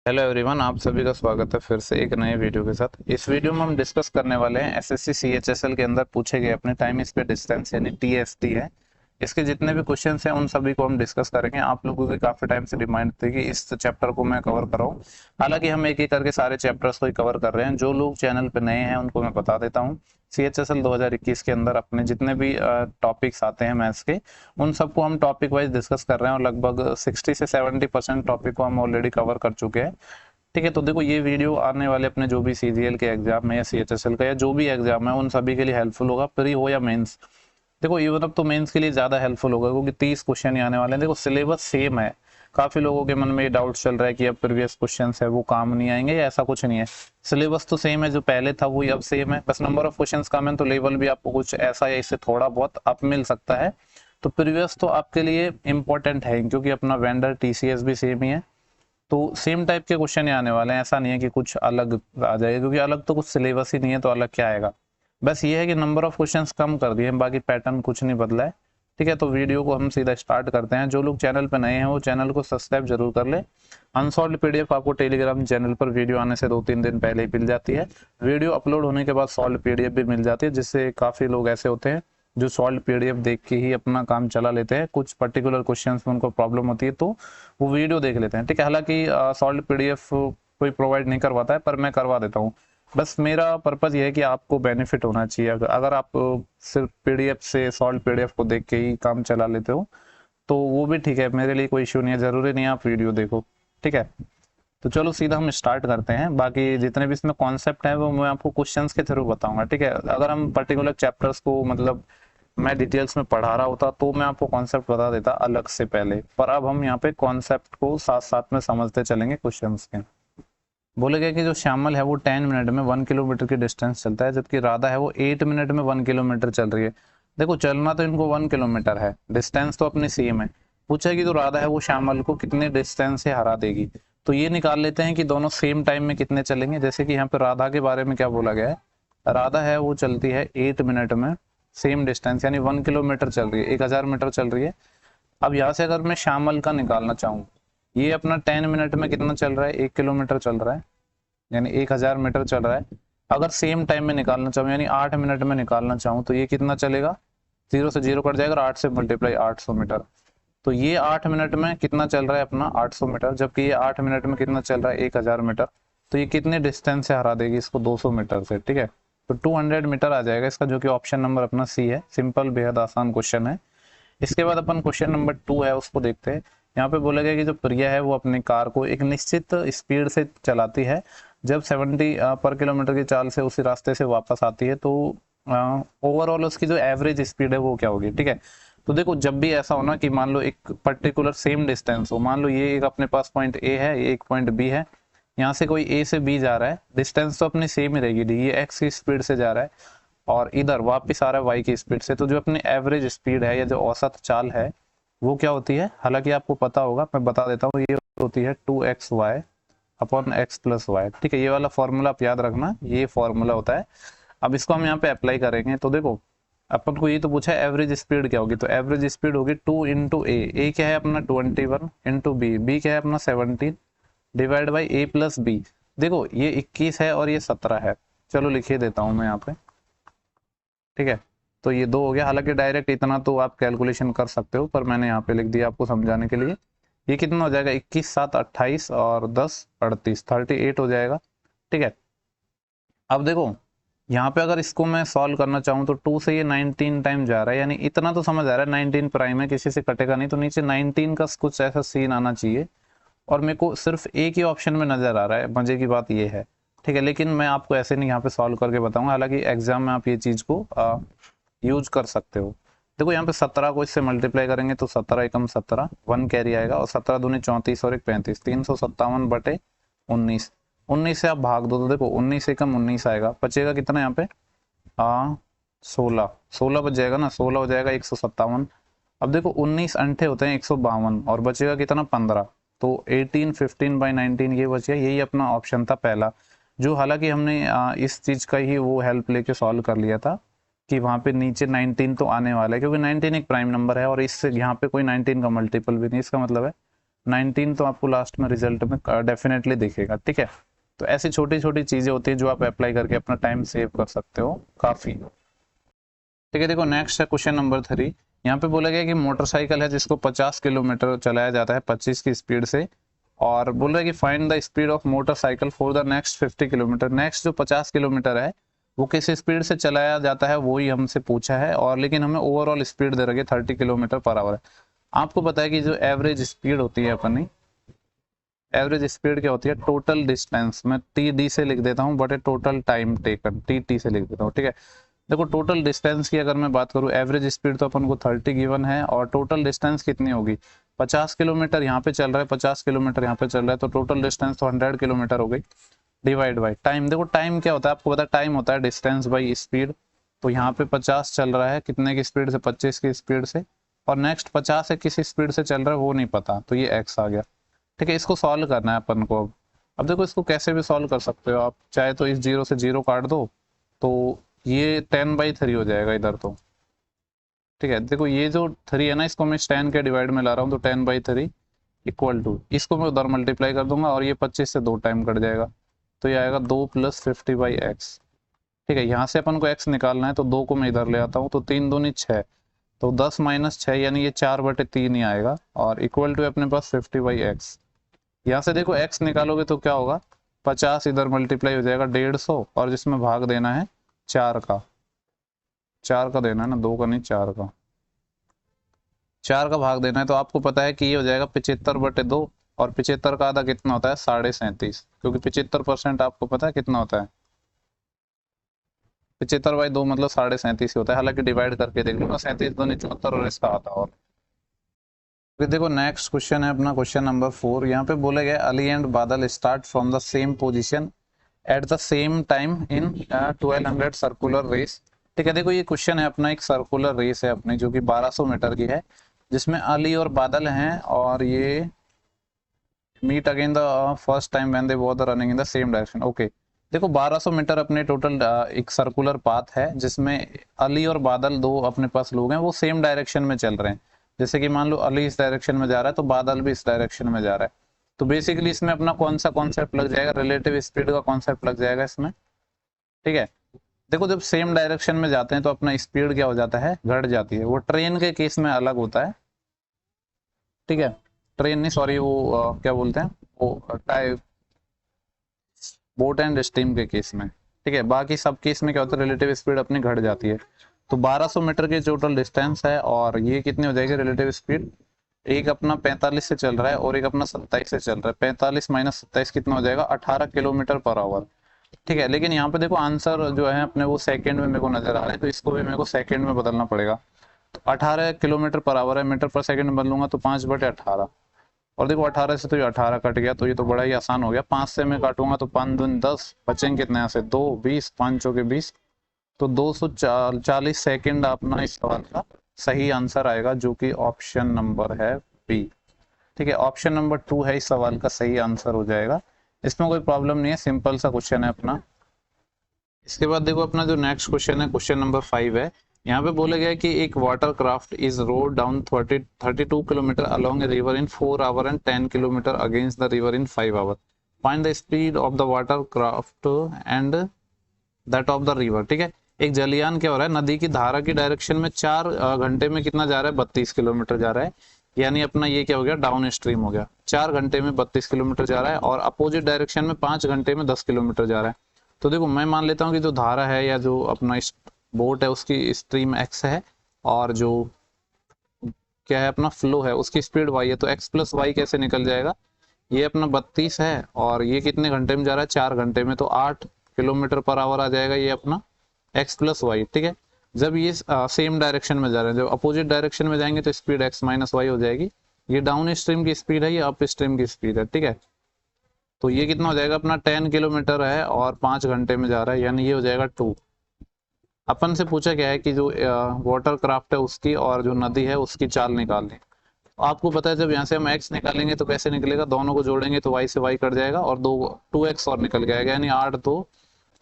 Hello everyone, आप सभी का स्वागत है फिर से एक नए वीडियो के साथ। इस वीडियो में हम डिस्कस करने वाले हैं एसएससी सीएचएसएल के अंदर पूछे गए अपने टाइम स्पेस डिस्टेंस यानी टीएसडी है। इसके जितने भी क्वेश्चंस हैं उन सभी को हम डिस्कस करेंगे। आप लोगों की काफी टाइम से डिमांड थी कि इस चैप्टर को मैं कवर कराऊं। हालांकि हम एक एक करके सारे चैप्टर्स को ही कवर कर रहे हैं। जो लोग चैनल पे नए हैं उनको मैं बता देता हूँ, सीएचएसएल 2021 के अंदर अपने जितने भी टॉपिक्स आते हैं मैथ्स के, उन सबको हम टॉपिक वाइज डिस्कस कर रहे हैं और लगभग 60 से 70% टॉपिक को हम ऑलरेडी कवर कर चुके हैं। ठीक है, तो देखो ये वीडियो आने वाले अपने जो भी सीजीएल के एग्जाम है या सीएचएसएल का या जो भी एग्जाम है उन सभी के लिए हेल्पफुल होगा, प्री हो या मेंस। देखो इवन अब तो मेंस के लिए ज्यादा हेल्पफुल होगा क्योंकि 30 क्वेश्चन ही आने वाले हैं। देखो सिलेबस सेम है। काफी लोगों के मन में ये डाउट चल रहा है कि अब प्रीवियस क्वेश्चन है वो काम नहीं आएंगे, या ऐसा कुछ नहीं है। सिलेबस तो सेम है, जो पहले था वही अब सेम है, बस नंबर ऑफ क्वेश्चन कम है, तो लेवल भी आपको कुछ ऐसा या इससे थोड़ा बहुत अप मिल सकता है। तो प्रीवियस तो आपके लिए इंपॉर्टेंट है क्योंकि अपना वेंडर टीसीएस भी सेम ही है, तो सेम टाइप के क्वेश्चन ही आने वाले हैं। ऐसा नहीं है कि कुछ अलग आ जाएगा, क्योंकि अलग तो कुछ सिलेबस ही नहीं है, तो अलग क्या आएगा। बस ये है कि नंबर ऑफ क्वेश्चंस कम कर दिए हैं, बाकी पैटर्न कुछ नहीं बदला है। ठीक है, तो वीडियो को हम सीधा स्टार्ट करते हैं। जो लोग चैनल पर नए हैं वो चैनल को सब्सक्राइब जरूर कर ले। अनसॉल्व पीडीएफ आपको टेलीग्राम चैनल पर वीडियो आने से 2-3 दिन पहले ही मिल जाती है। वीडियो अपलोड होने के बाद सॉल्व पीडीएफ भी मिल जाती है, जिससे काफी लोग ऐसे होते हैं जो सॉल्व पीडीएफ देख के ही अपना काम चला लेते हैं। कुछ पर्टिकुलर क्वेश्चंस में उनको प्रॉब्लम होती है तो वो वीडियो देख लेते हैं। ठीक है, हालांकि सॉल्व पीडीएफ कोई प्रोवाइड नहीं करवाता है, पर मैं करवा देता हूँ। बस मेरा पर्पज ये है कि आपको बेनिफिट होना चाहिए। अगर आप सिर्फ पीडीएफ से सॉल्व पीडीएफ को देख के ही काम चला लेते हो तो वो भी ठीक है, मेरे लिए कोई इश्यू नहीं है। जरूरी नहीं है आप वीडियो देखो। ठीक है, तो चलो सीधा हम स्टार्ट करते हैं। बाकी जितने भी इसमें कॉन्सेप्ट है वो मैं आपको क्वेश्चंस के थ्रू बताऊंगा। ठीक है, अगर हम पर्टिकुलर चैप्टर्स को मतलब मैं डिटेल्स में पढ़ा रहा होता तो मैं आपको कॉन्सेप्ट बता देता अलग से पहले, पर अब हम यहाँ पे कॉन्सेप्ट को साथ साथ में समझते चलेंगे क्वेश्चंस के। बोले गया कि जो श्यामल है वो 10 मिनट में 1 किलोमीटर की डिस्टेंस चलता है, जबकि राधा है वो 8 मिनट में 1 किलोमीटर चल रही है। देखो चलना तो इनको 1 किलोमीटर है, डिस्टेंस तो अपनी सेम है। पूछा है कि जो राधा है वो श्यामल को कितने डिस्टेंस से हरा देगी। तो ये निकाल लेते हैं कि दोनों सेम टाइम में कितने चलेंगे। जैसे कि यहाँ पे राधा के बारे में क्या बोला गया है, राधा है वो चलती है 8 मिनट में सेम डिस्टेंस यानी 1 किलोमीटर चल रही है, 1000 मीटर चल रही है। अब यहाँ से अगर मैं श्यामल का निकालना चाहूँ, ये अपना 10 मिनट में कितना चल रहा है, 1 किलोमीटर चल रहा है, यानी 1000 मीटर चल रहा है। अगर सेम टाइम में निकालना चाहूँ यानी 8 मिनट में निकालना चाहूँ तो ये कितना चलेगा, 0 से 0 कट जाएगा, 8 से मल्टीप्लाई 800 मीटर। तो ये 8 मिनट में कितना चल रहा है अपना 800 मीटर, जबकि ये 8 मिनट में कितना चल रहा है 1000 मीटर। तो ये कितने डिस्टेंस से हरा देगी इसको, 200 मीटर से। ठीक है, तो 200 मीटर आ जाएगा इसका, जो कि ऑप्शन नंबर अपना सी है। सिंपल बेहद आसान क्वेश्चन है। इसके बाद अपन क्वेश्चन नंबर 2 है उसको देखते हैं। यहाँ पे बोला गया कि जो प्रिया है वो अपनी कार को एक निश्चित स्पीड से चलाती है। जब 70 पर किलोमीटर की चाल से उसी रास्ते से वापस आती है तो ओवरऑल उसकी जो एवरेज स्पीड है वो क्या होगी। ठीक है, तो देखो जब भी ऐसा हो ना कि मान लो एक पर्टिकुलर सेम डिस्टेंस हो, मान लो ये एक अपने पास पॉइंट ए है, ये एक पॉइंट बी है, यहाँ से कोई ए से बी जा रहा है, डिस्टेंस तो अपनी सेम ही रहेगी, ये एक्स की स्पीड से जा रहा है और इधर वापस आ रहा है वाई की स्पीड से। तो जो अपनी एवरेज स्पीड है या जो औसत चाल है वो क्या होती है, हालांकि आपको पता होगा, मैं बता देता हूँ, ये होती है 2xy upon x plus Y. ठीक है, ये वाला फॉर्मूला आप याद रखना, ये फॉर्मूला होता है। अब इसको हम यहाँ पे अप्लाई करेंगे तो देखो अपन को ये तो पूछा है एवरेज स्पीड क्या होगी, तो एवरेज स्पीड होगी 2 इंटू ए क्या है अपना 21 इंटू बी क्या है अपना 17 divide by A plus B. देखो ये 21 है और ये 17 है, चलो लिखिए देता हूँ मैं यहाँ पे। ठीक है, तो ये 2 हो गया। हालांकि डायरेक्ट इतना तो आप कैलकुलेशन कर सकते हो, पर मैंने यहाँ पे लिख दिया आपको समझाने के लिए। ये कितना हो जाएगा, 21 7 28 और 10 38 38 हो जाएगा। ठीक है, अब देखो यहाँ पे अगर इसको मैं सॉल्व करना चाहूँ तो 2 से ये 19 टाइम जा रहा है, यानी इतना तो समझ आ रहा है 19 प्राइम है, किसी से कटेगा नहीं, तो नीचे 19 का कुछ ऐसा सीन आना चाहिए। और मेरे को सिर्फ एक ही ऑप्शन में नजर आ रहा है, मजे की बात ये है। ठीक है, लेकिन मैं आपको ऐसे नहीं यहाँ पे सॉल्व करके बताऊंगा, हालांकि एग्जाम में आप ये चीज को यूज कर सकते हो। देखो यहाँ पे 17 को इससे मल्टीप्लाई करेंगे तो 17 एकम 17 1 कैरी आएगा, और 17 दूनी 34 और 1 35 357 बटे 19। 19 से आप भाग दो तो देखो 19 एकम 19 आएगा, बचेगा कितना यहाँ पे 16 16 बच जाएगा ना, 16 हो जाएगा 157। अब देखो 19 अंठे होते हैं 152 और बचेगा कितना 15, तो 18 15 बाई 19 ये बच गया। यही अपना ऑप्शन था पहला, जो हालांकि हमने इस चीज का ही वो हेल्प लेके सॉल्व कर लिया था कि वहां पे नीचे 19 तो आने वाला है, क्योंकि 19 एक प्राइम नंबर है और इससे यहाँ पे कोई 19 का मल्टीपल भी नहीं। इसका मतलब है 19 तो आपको लास्ट में रिजल्ट में डेफिनेटली दिखेगा, ठीक है। तो ऐसी छोटी छोटी चीजें होती है जो आप अप्लाई करके अपना टाइम सेव कर सकते हो काफी, ठीक है। देखो नेक्स्ट है क्वेश्चन नंबर 3। यहाँ पे बोला गया कि मोटरसाइकिल है जिसको 50 किलोमीटर चलाया जाता है 25 की स्पीड से, और बोल रहा है कि find the speed of motorcycle for the next 50 kilometre. Next जो 50 किलोमीटर है वो किस स्पीड से चलाया जाता है वो ही हमसे पूछा है, और लेकिन हमें ओवरऑल स्पीड दे रखी है 30 किलोमीटर पर आवर है। आपको पता है कि जो एवरेज स्पीड होती है अपनी, एवरेज स्पीड क्या होती है, टोटल डिस्टेंस, मैं टी डी से लिख देता हूँ, but total time taken T T से लिख देता हूँ, ठीक है। देखो टोटल डिस्टेंस की अगर मैं बात करूँ, एवरेज स्पीड तो अपन को 30 गिवन है, और टोटल डिस्टेंस कितनी होगी, 50 किलोमीटर यहाँ पे चल रहा है, 50 किलोमीटर यहाँ पे चल रहा है, तो टोटल डिस्टेंस तो 100 किलोमीटर हो गई, डिवाइड बाई टाइम। देखो टाइम क्या होता है आपको पता है, टाइम होता है डिस्टेंस बाई स्पीड। तो यहाँ पे 50 चल रहा है कितने की स्पीड से, 25 की स्पीड से, और नेक्स्ट 50 है किस स्पीड से चल रहा है वो नहीं पता, तो ये x आ गया, ठीक है। इसको सॉल्व करना है अपन को। अब देखो इसको कैसे भी सॉल्व कर सकते हो आप, चाहे तो इस 0 से 0 काट दो तो ये 10/3 हो जाएगा इधर तो, ठीक है। देखो ये जो 3 है ना, इसको मैं 10 के डिवाइड में ला रहा हूँ, तो 10/3 इक्वल टू, इसको मैं उधर मल्टीप्लाई कर दूंगा और ये 25 से 2 टाइम कट जाएगा, तो ये आएगा 2 + 50/x, ठीक है। यहाँ से अपन को x निकालना है, तो 2 को मैं इधर ले आता हूँ, तो 3 दूनी 6, तो 10 - 6 यानी ये 4/3 ही आएगा, और इक्वल टू अपने पास 50/x। यहाँ से देखो x निकालोगे तो क्या होगा, 50 इधर मल्टीप्लाई हो जाएगा 150, और जिसमें भाग देना है 4 का, 4 का देना है ना, 2 का नहीं, 4 का, 4 का भाग देना है। तो आपको पता है कि ये हो जाएगा 75/2, और 75 का आधा कितना होता है, 37.5, क्योंकि 75% आपको पता है कितना होता है, 75/2 मतलब 37.5 होता है। हालांकि डिवाइड करके देख लूंगा, 37 2 74 और इसका आता, और फिर देखो नेक्स्ट क्वेश्चन है अपना क्वेश्चन नंबर 4। यहाँ पे बोला गया Ali and Badal start from the same position at the same time in 1200 circular race, ठीक है। देखो ये क्वेश्चन है अपना, एक सर्कुलर रेस है अपनी जो कि 1200 मीटर की है, जिसमें अली और बादल हैं, और ये meet again the first time when they both are running in the same direction, okay. देखो 1200 मीटर अपने टोटल एक सर्कुलर पाथ है, जिसमें अली और बादल दो अपने पास लोग हैं, वो सेम डायरेक्शन में चल रहे हैं। जैसे कि मान लो अली इस डायरेक्शन में जा रहा है तो बादल भी इस डायरेक्शन में जा रहा है, तो बेसिकली इसमें अपना कौन सा कॉन्सेप्ट लग जाएगा, रिलेटिव स्पीड का कॉन्सेप्ट लग जाएगा इसमें, ठीक है। देखो जब सेम डायरेक्शन में जाते हैं तो अपना स्पीड क्या हो जाता है, घट जाती है। वो ट्रेन के केस में अलग होता है, ठीक है, ट्रेन नहीं सॉरी, वो क्या बोलते हैं, वो टाइप बोट एंड स्टीम के केस में, ठीक है। बाकी सब केस में क्या होता है, रिलेटिव स्पीड अपनी घट जाती है। तो 1200 मीटर की टोटल डिस्टेंस है, और ये कितनी हो जाएगी रिलेटिव स्पीड, एक अपना 45 से चल रहा है और एक अपना 27 से चल रहा है, 45 - 27 कितना हो जाएगा, 18 किलोमीटर पर आवर, ठीक है। लेकिन यहाँ पे देखो आंसर जो है अपने वो सेकंड में मेरे को नजर आ रहा है, तो इसको भी मेरे को सेकंड में बदलना पड़ेगा। तो 18 किलोमीटर पर आवर है, मीटर पर सेकंड में बदलूंगा तो 5/18, और देखो 18 से तो ये 18 कट गया, तो ये तो बड़ा ही आसान हो गया। 5 से मैं काटूंगा तो 5 दूनी 10, बचेंगे कितने यहाँ से 2 20, 5 चौके 20, तो 240 सेकंड अपना इस सवाल का सही आंसर आएगा, जो कि ऑप्शन नंबर है बी, ठीक है। ऑप्शन नंबर 2 है इस सवाल का सही आंसर हो जाएगा, इसमें कोई प्रॉब्लम नहीं है, सिंपल सा क्वेश्चन है अपना। इसके बाद देखो अपना जो नेक्स्ट क्वेश्चन है क्वेश्चन नंबर 5 है। यहाँ पे बोला गया है कि एक water craft is rowed down 32 kilometer along a river in 4 hour and 10 kilometer against the river in 5 hour, find the speed of the water craft and that of the river, ठीक है। एक जलयान क्या हो रहा है, नदी की धारा की डायरेक्शन में 4 घंटे में कितना जा रहा है, 32 किलोमीटर जा रहा है, यानी अपना ये क्या हो गया, डाउन स्ट्रीम हो गया। 4 घंटे में 32 किलोमीटर जा रहा है, और अपोजिट डायरेक्शन में 5 घंटे में 10 किलोमीटर जा रहा है। तो देखो मैं मान लेता हूँ कि जो धारा है या जो अपना बोट है उसकी स्ट्रीम x है, और जो क्या है अपना फ्लो है उसकी स्पीड y है, तो x + y कैसे निकल जाएगा, ये अपना 32 है, और ये कितने घंटे में जा रहा है, 4 घंटे में, तो 8 किलोमीटर पर आवर आ जाएगा ये अपना x + y, ठीक है। जब ये सेम डायरेक्शन में जा रहे हैं, जब अपोजिट डायरेक्शन में जाएंगे तो स्पीड x - y हो जाएगी। ये डाउन स्ट्रीम की स्पीड है, ये अप स्ट्रीम की स्पीड है, ठीक है। तो ये कितना हो जाएगा अपना 10 किलोमीटर है और 5 घंटे में जा रहा है, यानी ये हो जाएगा 2। अपन से पूछा गया है कि जो वाटर क्राफ्ट है उसकी और जो नदी है उसकी चाल निकालनी। आपको पता है जब यहाँ से हम x निकालेंगे तो कैसे निकलेगा, दोनों को जोड़ेंगे तो y से y कट जाएगा, और 2x और निकल गया, यानी 8 2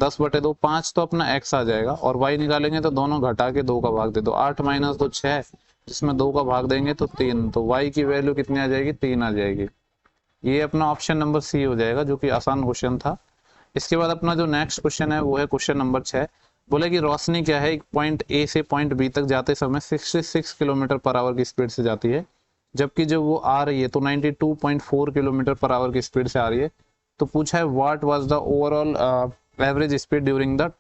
10/2, 5 तो अपना x आ जाएगा, और y निकालेंगे तो दोनों घटा के 2 का भाग दे दो, 8 - 2 6, जिसमें 2 का भाग देंगे तो 3, तो y की वैल्यू कितनी आ जाएगी, 3 आ जाएगी। ये अपना ऑप्शन नंबर सी हो जाएगा, जो कि आसान क्वेश्चन था। इसके बाद अपना जो नेक्स्ट क्वेश्चन है वो है क्वेश्चन नंबर 6। बोले कि रोशनी क्या है, एक पॉइंट ए से पॉइंट बी तक जाते समय 66 किलोमीटर पर आवर की स्पीड से जाती है, जबकि जब वो आ रही है तो 92.4 किलोमीटर पर आवर की स्पीड से आ रही है। तो पूछा है what was the overall average speed during the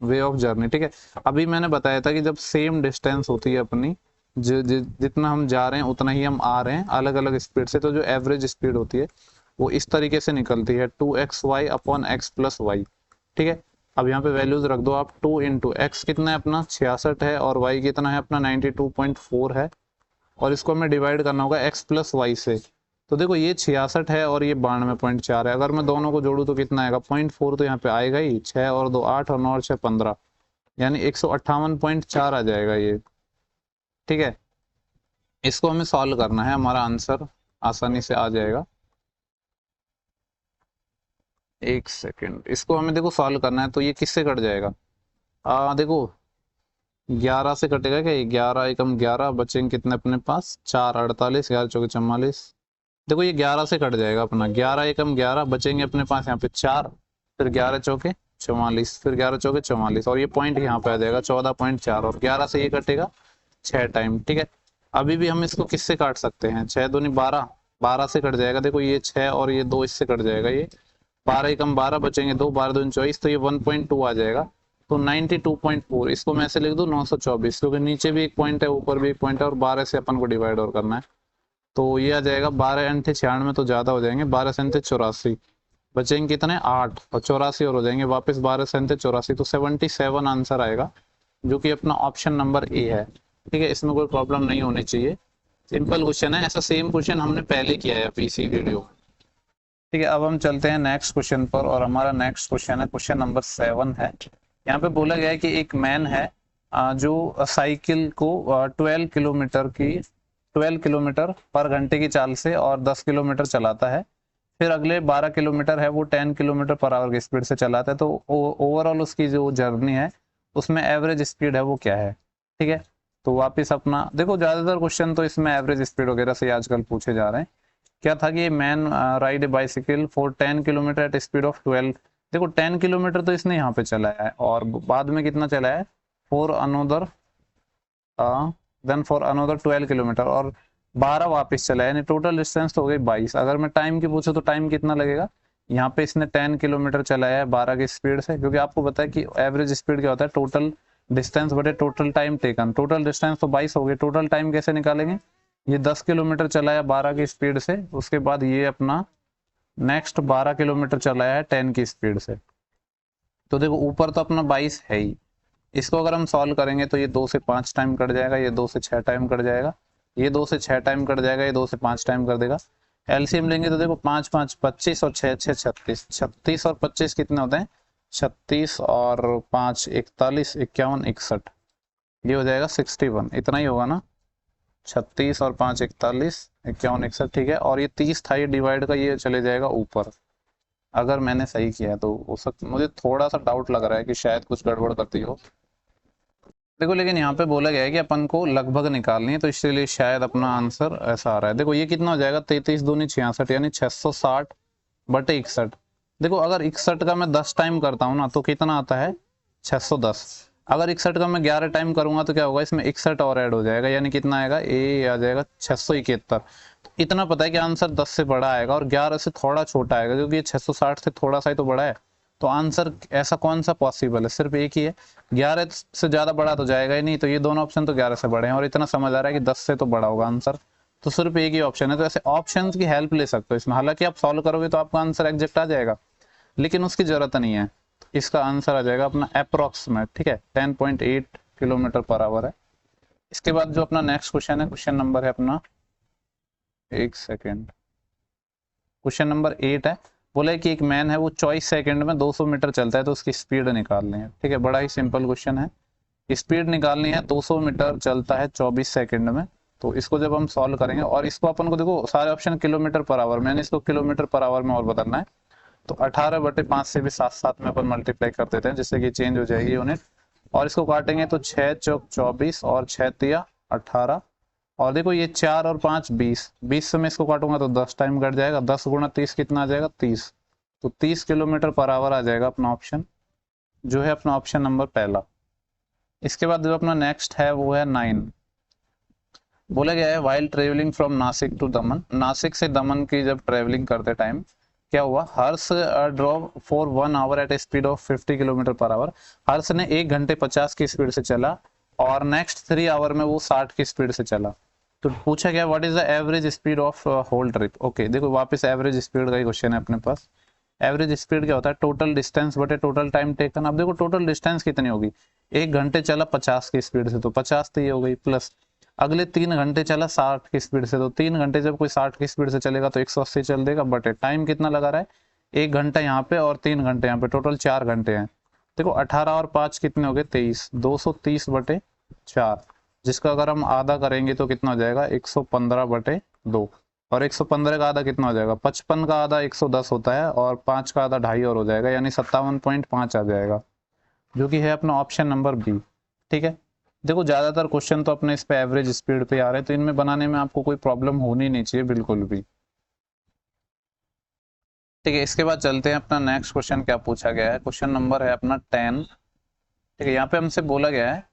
way of journey. ठीक है, अभी मैंने बताया था कि जब सेम डिस्टेंस होती है अपनी, जितना हम जा रहे हैं उतना ही हम आ रहे हैं अलग अलग स्पीड से, तो जो एवरेज स्पीड होती है वो इस तरीके से निकलती है 2xy upon x plus Y. ठीक है, अब यहाँ पे वैल्यूज रख दो आप। 2 इंटू एक्स कितना है अपना 66 है, और y कितना है अपना 92.4 है, और इसको हमें डिवाइड करना होगा x प्लस वाई से। तो देखो ये 66 है और ये 92.4 है, अगर मैं दोनों को जोड़ू तो कितना आएगा 0.4, तो यहाँ पे आएगा ही 6 और 2 8 और 9 और 6 15, यानी 158.4 आ जाएगा ये। ठीक है, इसको हमें सॉल्व करना है, हमारा आंसर आसानी से आ जाएगा। एक सेकेंड, इसको हमें देखो सॉल्व करना है, तो ये किससे कट जाएगा, देखो 11 से कटेगा क्या, 11 एकम 11, बचेंगे कितने अपने पास 4, 48, 11 चौके 44। देखो ये 11 से कट जाएगा अपना, 11 एकम 11, बचेंगे अपने पास यहाँ पे 4, फिर 11 चौके 44, फिर 11 चौके 44, और ये पॉइंट यहाँ पे आ जाएगा 14.4, और 11 से ये कटेगा 6 टाइम। ठीक है, अभी भी हम इसको किससे काट सकते हैं, 6 दूनी 12, 12 से कट जाएगा। देखो ये 6 और ये 2 इससे कट जाएगा, ये 12 एकम 12, बचेंगे 2, 12 दूनी 24, तो ये 1.2 आ जाएगा। तो 92.4, इसको मैं ऐसे लिख दूं 924, क्योंकि नीचे भी एक पॉइंट है ऊपर भी एक पॉइंट है, और 12 से अपन को डिवाइड और करना है, तो ये आ जाएगा 12 अंठे 96 तो ज़्यादा हो जाएंगे, 12 से अंठे 84, बचेंगे कितने 8, और 84 और हो जाएंगे वापस 12 से अंठे 84, तो 77 आंसर आएगा, जो कि अपना ऑप्शन नंबर ए है। ठीक है, इसमें कोई प्रॉब्लम नहीं होनी चाहिए, सिंपल क्वेश्चन है। ऐसा सेम क्वेश्चन हमने पहले किया है पीसी वीडियो में। ठीक है, अब हम चलते हैं नेक्स्ट क्वेश्चन पर, और हमारा नेक्स्ट क्वेश्चन है क्वेश्चन नंबर 7 है। यहाँ पे बोला गया है कि एक मैन है जो साइकिल को 12 किलोमीटर पर घंटे की चाल से और 10 किलोमीटर चलाता है, फिर अगले 12 किलोमीटर है वो 10 किलोमीटर पर आवर की स्पीड से चलाता है। तो ओवरऑल उसकी जो जर्नी है उसमें एवरेज स्पीड है वो क्या है। ठीक है, तो वापस अपना देखो, ज़्यादातर क्वेश्चन तो इसमें एवरेज स्पीड वगैरह से आजकल पूछे जा रहे हैं। क्या था कि man ride a bicycle for 10 kilometer at speed of 12। देखो 10 किलोमीटर तो इसने यहाँ पे चलाया है, और बाद में कितना चलाया है for another then for another 12 kilometer, और 12 वापस चलाया, यानी टोटल डिस्टेंस तो हो गई 22। अगर मैं टाइम की पूछूं तो टाइम कितना लगेगा, यहाँ पे इसने 10 किलोमीटर चलाया है 12 की स्पीड से, क्योंकि आपको पता है कि एवरेज स्पीड क्या होता है, टोटल डिस्टेंस बटे total time taken. Total distance तो 22 हो गई, टोटल टाइम कैसे निकालेंगे, ये 10 किलोमीटर चलाया 12 की स्पीड से, उसके बाद ये अपना नेक्स्ट 12 किलोमीटर चलाया है 10 की स्पीड से। तो देखो ऊपर तो अपना 22 है ही, इसको अगर हम सॉल्व करेंगे तो ये 2 से 5 टाइम कट जाएगा, ये 2 से 6 टाइम कट जाएगा, ये 2 से 6 टाइम कट जाएगा, ये 2 से 5 टाइम कर देगा। एलसीएम लेंगे तो देखो 5 5 25 और 6 6 36, 36 और 25 कितने होते हैं 36, और 5 41 51 61, ये हो जाएगा 61, इतना ही होगा ना, 36 और 5 41 51 61। ठीक है, और ये 30 था, ये डिवाइड का ये चले जाएगा ऊपर, अगर मैंने सही किया तो हो सकता, मुझे थोड़ा सा डाउट लग रहा है कि शायद कुछ गड़बड़ करती हो। देखो लेकिन यहाँ पे बोला गया है कि अपन को लगभग निकालनी है, तो इसलिए शायद अपना आंसर ऐसा आ रहा है। देखो ये कितना हो जाएगा 33 दूनी 66, यानी 660 बटे 61। देखो अगर 61 का मैं 10 टाइम करता हूँ ना तो कितना आता है 610। अगर 61 का मैं 11 टाइम करूंगा तो क्या होगा, इसमें 61 और ऐड हो जाएगा, यानी कितना आएगा ए आ जाएगा 671। तो इतना पता है कि आंसर 10 से बड़ा आएगा और 11 से थोड़ा छोटा आएगा, क्योंकि ये 660 से थोड़ा सा ही तो बड़ा है। तो आंसर ऐसा कौन सा पॉसिबल है, सिर्फ एक ही है। 11 से ज़्यादा बड़ा तो जाएगा ही नहीं, तो ये दोनों ऑप्शन तो 11 से बड़े हैं, और इतना समझ आ रहा है कि 10 से तो बड़ा होगा आंसर, तो सिर्फ एक ही ऑप्शन है। तो ऐसे ऑप्शंस की हेल्प ले सकते हो इसमें, हालांकि आप सॉल्व करोगे तो आपका आंसर एग्जैक्ट आ जाएगा, लेकिन उसकी जरूरत नहीं है। इसका आंसर आ जाएगा अपना अप्रोक्सीमेट। ठीक है, 10.8 किलोमीटर पर आवर है। इसके बाद जो अपना नेक्स्ट क्वेश्चन है, क्वेश्चन नंबर है अपना, एक सेकेंड, क्वेश्चन नंबर 8 है। बोला है कि एक मैन है वो 24 सेकंड में 200 मीटर चलता है, तो उसकी स्पीड निकालनी है। ठीक है, बड़ा ही सिंपल क्वेश्चन है, स्पीड निकालनी है। 200 मीटर चलता है 24 सेकंड में, तो इसको जब हम सॉल्व करेंगे, और इसको अपन को देखो सारे ऑप्शन किलोमीटर पर आवर, मैंने इसको किलोमीटर पर आवर में और बदलना है, तो 18/5 से भी साथ साथ में अपन मल्टीप्लाई कर देते हैं, जिससे कि चेंज हो जाएगी यूनिट। और इसको काटेंगे तो 6 चौक 24 और 6 तिया 18, और देखो ये 4 और 5 20, 20 से मैं इसको काटूंगा तो 10 टाइम कट जाएगा, 10 गुणा 30 कितना आ जाएगा 30, तो 30 किलोमीटर पर आवर आ जाएगा अपना ऑप्शन, जो है अपना ऑप्शन नंबर पहला। इसके बाद जो अपना नेक्स्ट है वो है 9। बोला गया है while travelling from Nashik to Daman, Nashik से दमन की जब ट्रेवलिंग करते टाइम क्या हुआ, Harsh drove for 1 hour at a speed of 50 kilometre per hour. Harsh ने 1 घंटे 50 की स्पीड से चला और नेक्स्ट 3 आवर में वो 60 की स्पीड से चला। तो पूछा गया what is the average speed of whole trip. Okay देखो वापस एवरेज स्पीड का ही क्वेश्चन है अपने पास। एवरेज स्पीड क्या होता है, टोटल डिस्टेंस बटे टोटल टाइम टेकन। अब देखो टोटल डिस्टेंस कितनी होगी, 1 घंटे चला 50 की स्पीड से तो 50 तो ये हो गई, प्लस अगले 3 घंटे चला 60 की स्पीड से, तो 3 घंटे जब कोई 60 की स्पीड से चलेगा तो 180 चल देगा, बटे टाइम कितना लगा रहा है 1 घंटा यहाँ पे और 3 घंटे यहाँ पे, टोटल 4 घंटे हैं। देखो 18 और 5 कितने हो गए 23, 230 बटे 4, जिसका अगर हम आधा करेंगे तो कितना हो जाएगा 115 बटे 2, और 115 का आधा कितना हो जाएगा 55 का आधा 110 होता है, और 5 का आधा 2.5 और हो जाएगा, यानी 57.5 आ जाएगा, जो कि है अपना ऑप्शन नंबर बी। ठीक है, देखो ज्यादातर क्वेश्चन तो अपने इस पे एवरेज स्पीड पे आ रहे हैं, तो इनमें बनाने में आपको कोई प्रॉब्लम होनी नहीं चाहिए बिल्कुल भी। ठीक है, इसके बाद चलते हैं अपना नेक्स्ट क्वेश्चन क्या पूछा गया है। क्वेश्चन नंबर है अपना 10। ठीक है, यहाँ पे हमसे बोला गया है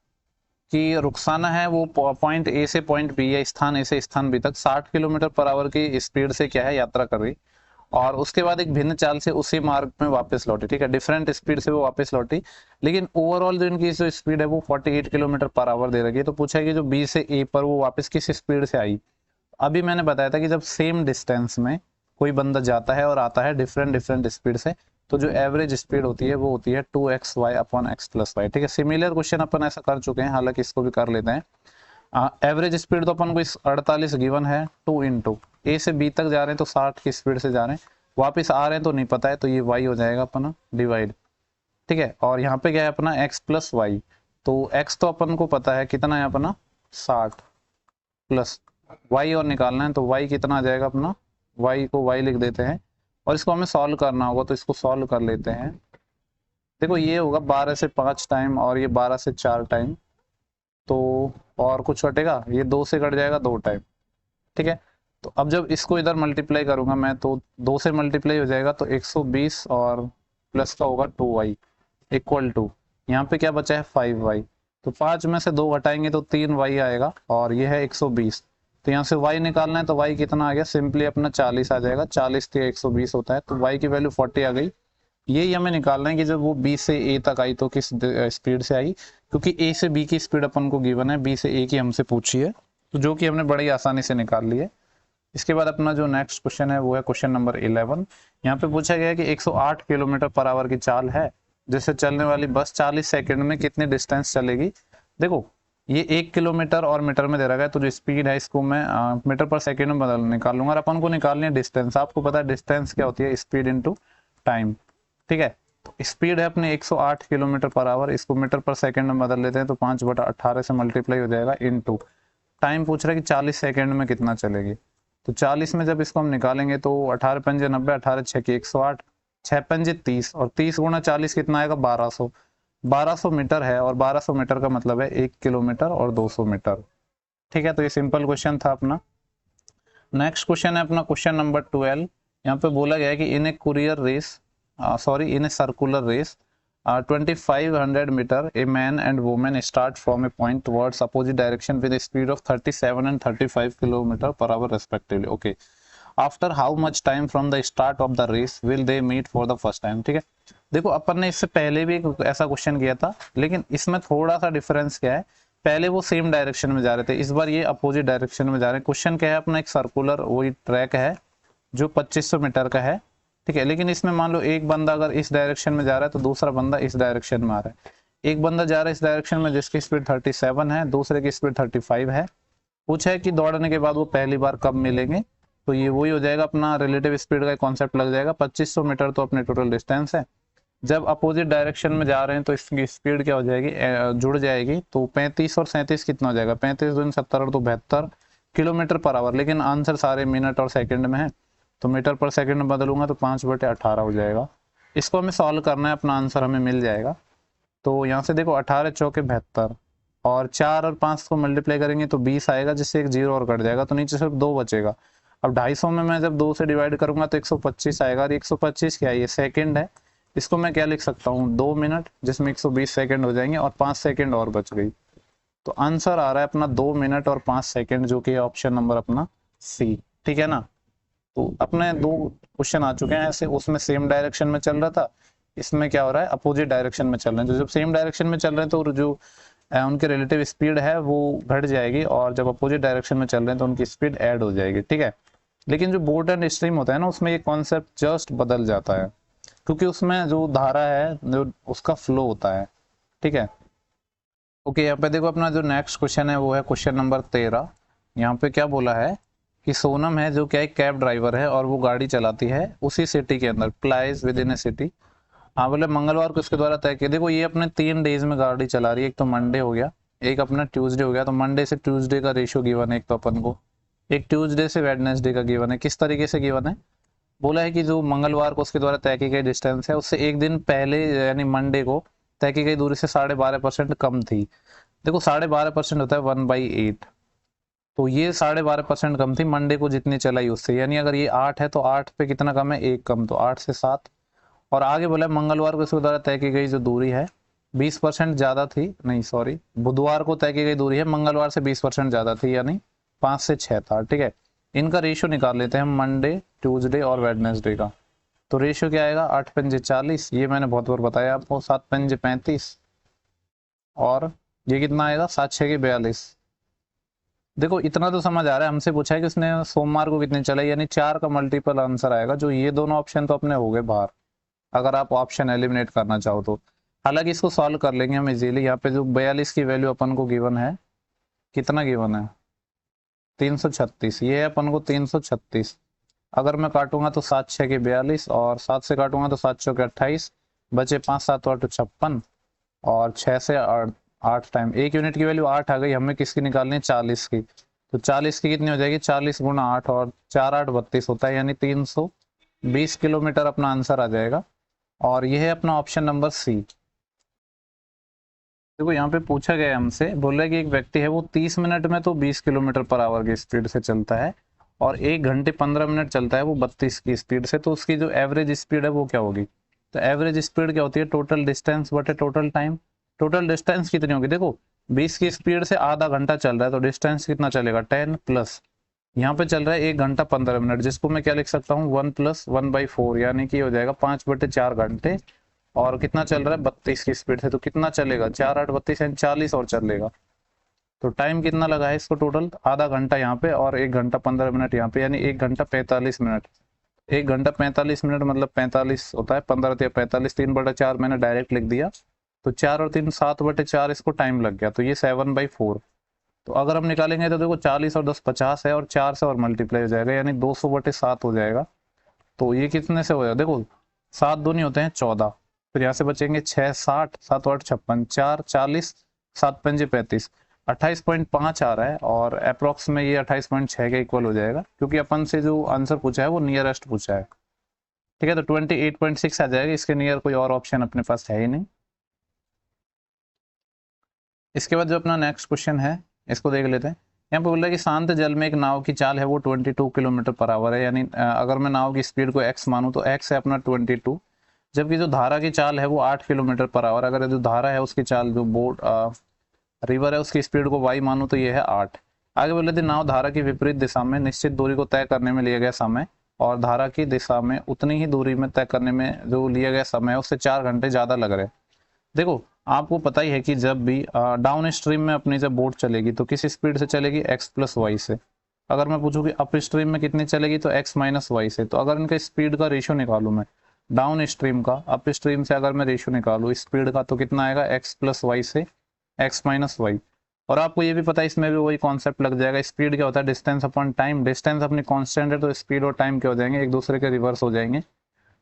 कि रुखसाना है वो पॉइंट ए से पॉइंट बी या स्थान ए से स्थान बी तक 60 किलोमीटर पर आवर की स्पीड से क्या है यात्रा कर रही, और उसके बाद एक भिन्न चाल से उसी मार्ग में वापस लौटी। ठीक है, डिफरेंट स्पीड से वो वापस लौटी, लेकिन ओवरऑल जो इनकी जो स्पीड है वो 48 किलोमीटर पर आवर दे रखी है। तो पूछा है कि जो बी से ए पर वो वापस किस स्पीड से आई। अभी मैंने बताया था कि जब सेम डिस्टेंस में कोई बंदा जाता है और आता है डिफरेंट डिफरेंट स्पीड से, तो जो एवरेज स्पीड होती है वो होती है 2xy upon x plus Y. ठीक है, सिमिलर क्वेश्चन अपन ऐसा कर चुके हैं, हालांकि इसको भी कर लेते हैं। एवरेज स्पीड तो अपन को 48 गिवन है, 2 इंटू ए से बी तक जा रहे हैं तो 60 की स्पीड से जा रहे हैं, वापस आ रहे हैं तो नहीं पता है, तो ये y हो जाएगा अपना डिवाइड। ठीक है, और यहाँ पे क्या है अपना x प्लस वाई, तो x तो अपन को पता है कितना है अपना 60, प्लस y और निकालना है, तो y कितना आ जाएगा अपना, y को y लिख देते हैं, और इसको हमें सॉल्व करना होगा, तो इसको सॉल्व कर लेते हैं। देखो ये होगा 12 से 5 टाइम और ये 12 से 4 टाइम, तो और कुछ कटेगा, ये 2 से कट जाएगा 2 टाइम। ठीक है, तो अब जब इसको इधर मल्टीप्लाई करूंगा मैं, तो 2 से मल्टीप्लाई हो जाएगा तो 120 और प्लस का होगा 2y इक्वल टू, यहाँ पे क्या बचा है 5y, तो 5 में से 2 घटाएंगे तो 3y आएगा, और ये है 120, तो यहाँ से y निकालना है, तो y कितना आ गया, सिंपली अपना 40 आ जाएगा, 40 से 120 होता है, तो y की वैल्यू 40 आ गई। यही हमें निकालना है कि जब वो b से a तक आई तो किस स्पीड से आई, क्योंकि a से b की स्पीड अपन को गिवन है, b से a की हमसे पूछी है, तो जो कि हमने बड़ी आसानी से निकाल ली है। इसके बाद अपना जो नेक्स्ट क्वेश्चन है वो है क्वेश्चन नंबर 11। यहाँ पे पूछा गया है कि 108 किलोमीटर पर आवर की चाल है, जिससे चलने वाली बस 40 सेकंड में कितनी डिस्टेंस चलेगी। देखो ये 1 किलोमीटर और मीटर में दे रखा है, तो जो स्पीड है इसको मैं मीटर पर सेकंड में बदल निकाल लूंगा, और अपन को निकालनी है डिस्टेंस। आपको पता है डिस्टेंस क्या होती है, स्पीड इनटू टाइम। ठीक है, तो स्पीड है अपने 108 किलोमीटर पर आवर, इसको मीटर पर सेकंड में बदल लेते हैं, तो 5/18 से मल्टीप्लाई हो जाएगा, इनटू टाइम पूछ रहा है कि 40 सेकंड में कितना चलेगी। तो 40 में जब इसको हम निकालेंगे तो 18 पंजे 90, 18 6 की 108, 6 पंजे 30, और 30 गुणा 40 कितना आएगा 1200, 1200 मीटर है, और 1200 मीटर का मतलब है 1 किलोमीटर और 200 मीटर। ठीक है, तो ये सिंपल क्वेश्चन था अपना। नेक्स्ट क्वेश्चन है अपना क्वेश्चन नंबर 12। यहाँ पे बोला गया है कि in a courier race in a circular race 2500 meter, a man and woman start from a point towards opposite direction with a speed of 37 and 35 km per hour respectively. Okay, after how much time from the start of the race will they meet for the first time। ठीक है, देखो अपन ने इससे पहले भी एक ऐसा question किया था, लेकिन इसमें थोड़ा सा डिफरेंस क्या है, पहले वो सेम डायरेक्शन में जा रहे थे, इस बार ये अपोजिट डायरेक्शन में जा रहे हैं। क्वेश्चन क्या है अपना, एक सर्कुलर वही ट्रैक है जो 2500 मीटर का है। ठीक है, लेकिन इसमें मान लो एक बंदा अगर इस डायरेक्शन में जा रहा है तो दूसरा बंदा इस डायरेक्शन में आ रहा है। एक बंदा जा रहा है इस डायरेक्शन में जिसकी स्पीड 37 है, दूसरे की स्पीड 35 है। पूछा है कि दौड़ने के बाद वो पहली बार कब मिलेंगे, तो ये वही हो जाएगा अपना रिलेटिव स्पीड का कॉन्सेप्ट लग जाएगा। 2500 मीटर तो अपने टोटल डिस्टेंस है, जब अपोजिट डायरेक्शन में जा रहे हैं तो इसकी स्पीड क्या हो जाएगी, जुड़ जाएगी, तो 35 और 37 कितना हो जाएगा, 35 दूनी 70 और 72 किलोमीटर पर आवर, लेकिन आंसर सारे मिनट और सेकंड में है, तो मीटर पर सेकंड में बदलूंगा तो 5/18 हो जाएगा। इसको हमें सॉल्व करना है, अपना आंसर हमें मिल जाएगा। तो यहाँ से देखो 18 चौके 72 और 4 और 5 को मल्टीप्लाई करेंगे तो 20 आएगा, जिससे एक जीरो और कट जाएगा, तो नीचे सिर्फ 2 बचेगा। अब 250 में मैं जब 2 से डिवाइड करूंगा तो 125 आएगा, और 125 क्या है, ये सेकंड है। इसको मैं क्या लिख सकता हूँ, 2 मिनट, जिसमें 120 सेकंड हो जाएंगे और 5 सेकंड और बच गई। तो आंसर आ रहा है अपना 2 मिनट और 5 सेकंड, जो कि ऑप्शन नंबर अपना सी। ठीक है ना। तो अपने 2 क्वेश्चन आ चुके हैं ऐसे, उसमें सेम डायरेक्शन में चल रहा था, इसमें क्या हो रहा है, अपोजिट डायरेक्शन में चल रहे हैं। तो जब सेम डायरेक्शन में चल रहे हैं तो जो उनके रिलेटिव स्पीड है वो घट जाएगी, और जब अपोजिट डायरेक्शन में चल रहे हैं तो उनकी स्पीड ऐड हो जाएगी। ठीक है। लेकिन जो बोट एंड स्ट्रीम होता है ना, उसमें ये कॉन्सेप्ट जस्ट बदल जाता है, क्योंकि उसमें जो धारा है जो उसका फ्लो होता है। ठीक है। ओके, यहाँ पे देखो अपना जो नेक्स्ट क्वेश्चन है वो है क्वेश्चन नंबर 13। यहाँ पे क्या बोला है कि सोनम है जो क्या एक कैब ड्राइवर है और वो गाड़ी चलाती है उसी सिटी के अंदर, plies with in A city. हाँ, बोले मंगलवार को इसके द्वारा तय किया। देखो ये अपने 3 डेज में गाड़ी चला रही है, एक तो मंडे हो गया, एक अपना ट्यूसडे हो गया। तो मंडे से ट्यूसडे का रेशियो गिवन है एक तो अपन को, एक ट्यूसडे से वेडनेसडे का गिवन है। किस तरीके से गिवन है, बोला है कि जो मंगलवार को उसके द्वारा तय की गई डिस्टेंस है उससे एक दिन पहले यानी मंडे को तय की गई दूरी से 12.5% कम थी। देखो 12.5% होता है 1/8, तो ये 12.5% कम थी मंडे को जितनी चलाई उससे, यानी अगर ये 8 है तो 8 पे कितना कम है, 1 कम, तो 8 से 7। और आगे बोला मंगलवार को इसके द्वारा तय की गई जो दूरी है 20% ज्यादा थी, नहीं सॉरी, बुधवार को तय की गई दूरी है मंगलवार से 20% ज्यादा थी, यानी 5 से 6 था। ठीक है। इनका रेशियो निकाल लेते हैं मंडे, ट्यूसडे और वेडनेसडे का। तो रेशियो क्या आएगा, 8 पंजे 40, ये मैंने बहुत बार बताया आपको, 7 पंजे 35, और ये कितना आएगा, 7 6 के 42। देखो इतना तो समझ आ रहा है, हमसे पूछा है कि उसने सोमवार को कितने चलाई, यानी 4 का मल्टीपल आंसर आएगा। जो ये दोनों ऑप्शन तो अपने हो गए बाहर, अगर आप ऑप्शन एलिमिनेट करना चाहो तो। हालांकि इसको सॉल्व कर लेंगे हम इजीली। यहाँ पे जो 42 की वैल्यू अपन को गिवन है, कितना गिवन है, 336, ये है अपन को 336। अगर मैं काटूंगा तो 7 6 के 42, और 7 से काटूंगा तो 7 6 के 28, बचे 5 7 8 56, और 6 से 8 टाइम 1 यूनिट की वैल्यू 8 आ गई। हमें किसकी निकालनी है, 40 की। तो 40 की कितनी हो जाएगी, 40 गुना 8, और 4 8 32 होता है, यानी 320 किलोमीटर अपना आंसर आ जाएगा। और यह है अपना ऑप्शन नंबर सी। देखो यहाँ पे पूछा गया हमसे, बोल रहा है कि एक व्यक्ति है वो 30 मिनट में तो 20 किलोमीटर पर आवर की स्पीड से चलता है, और 1 घंटे 15 मिनट चलता है वो 32 की स्पीड से। तो उसकी जो एवरेज स्पीड है वो क्या होगी। तो एवरेज स्पीड क्या होती है, टोटल डिस्टेंस बटे टोटल टाइम। टोटल डिस्टेंस कितनी होगी, देखो 20 की स्पीड से आधा घंटा चल रहा है तो डिस्टेंस कितना चलेगा, 10 प्लस यहाँ पे चल रहा है 1 घंटा 15 मिनट, जिसको मैं क्या लिख सकता हूँ, 1 + 1/4, यानी कि हो जाएगा 5/4 घंटे। और कितना चल रहा है, 32 की स्पीड से, तो कितना चलेगा, 4 8 32 यानी 40 और चलेगा। तो टाइम कितना लगा है इसको, टोटल आधा घंटा यहाँ पे और 1 घंटा 15 मिनट यहाँ पे, यानी 1 घंटा 45 मिनट। 1 घंटा 45 मिनट मतलब 45 होता है, 15 या 45, 3/4 मैंने डायरेक्ट लिख दिया। तो 4 और 3 7/4 इसको टाइम लग गया, तो ये 7/4। तो अगर हम निकालेंगे तो देखो 40 और 10 50 है, और 4 से और मल्टीप्लाई हो जाएगा, यानी 200/7 हो जाएगा। तो ये कितने से हो जाएगा, देखो 7 दूनी होते हैं 14, फिर यहाँ से बचेंगे 6 60, 7 8 56, 4 40, 7 पंजे 35, 28.5 आ रहा है, और अप्रोक्स में ये 28.6 के इक्वल हो जाएगा, क्योंकि अपन से जो आंसर पूछा है वो नियरेस्ट पूछा है। ठीक है, तो 28.6 आ जाएगा, इसके नियर कोई और ऑप्शन अपने पास है ही नहीं। इसके बाद जो अपना नेक्स्ट क्वेश्चन है इसको देख लेते हैं। यहाँ पे बोल रहा है कि शांत जल में एक नाव की चाल है वो 22 किलोमीटर पर आवर है, यानी अगर मैं नाव की स्पीड को x मानूं तो x है अपना 22, जबकि जो धारा की चाल है वो 8 किलोमीटर पर आवर। अगर जो धारा है उसकी चाल, जो बोट रिवर है उसकी स्पीड को y मानूं तो ये है 8। आगे बोल रहे थे नाव धारा की विपरीत दिशा में निश्चित दूरी को तय करने में लिया गया समय, और धारा की दिशा में उतनी ही दूरी में तय करने में जो लिया गया समय है उससे 4 घंटे ज्यादा लग रहे हैं। देखो आपको पता ही है कि जब भी डाउन स्ट्रीम में अपनी जब बोट चलेगी तो किस स्पीड से चलेगी, x + y से। अगर मैं पूछूं कि अप स्ट्रीम में कितनी चलेगी तो x - y से। तो अगर इनका स्पीड का रेशियो निकालूं मैं, डाउन स्ट्रीम का अप स्ट्रीम से अगर मैं रेशियो निकालूं स्पीड का, तो कितना आएगा, x + y से x - y। और आपको ये भी पता है इसमें भी वही कॉन्सेप्ट लग जाएगा, स्पीड क्या होता है, डिस्टेंस अपॉन टाइम। डिस्टेंस अपनी कांस्टेंट है तो स्पीड और टाइम क्या हो जाएंगे, एक दूसरे के रिवर्स हो जाएंगे।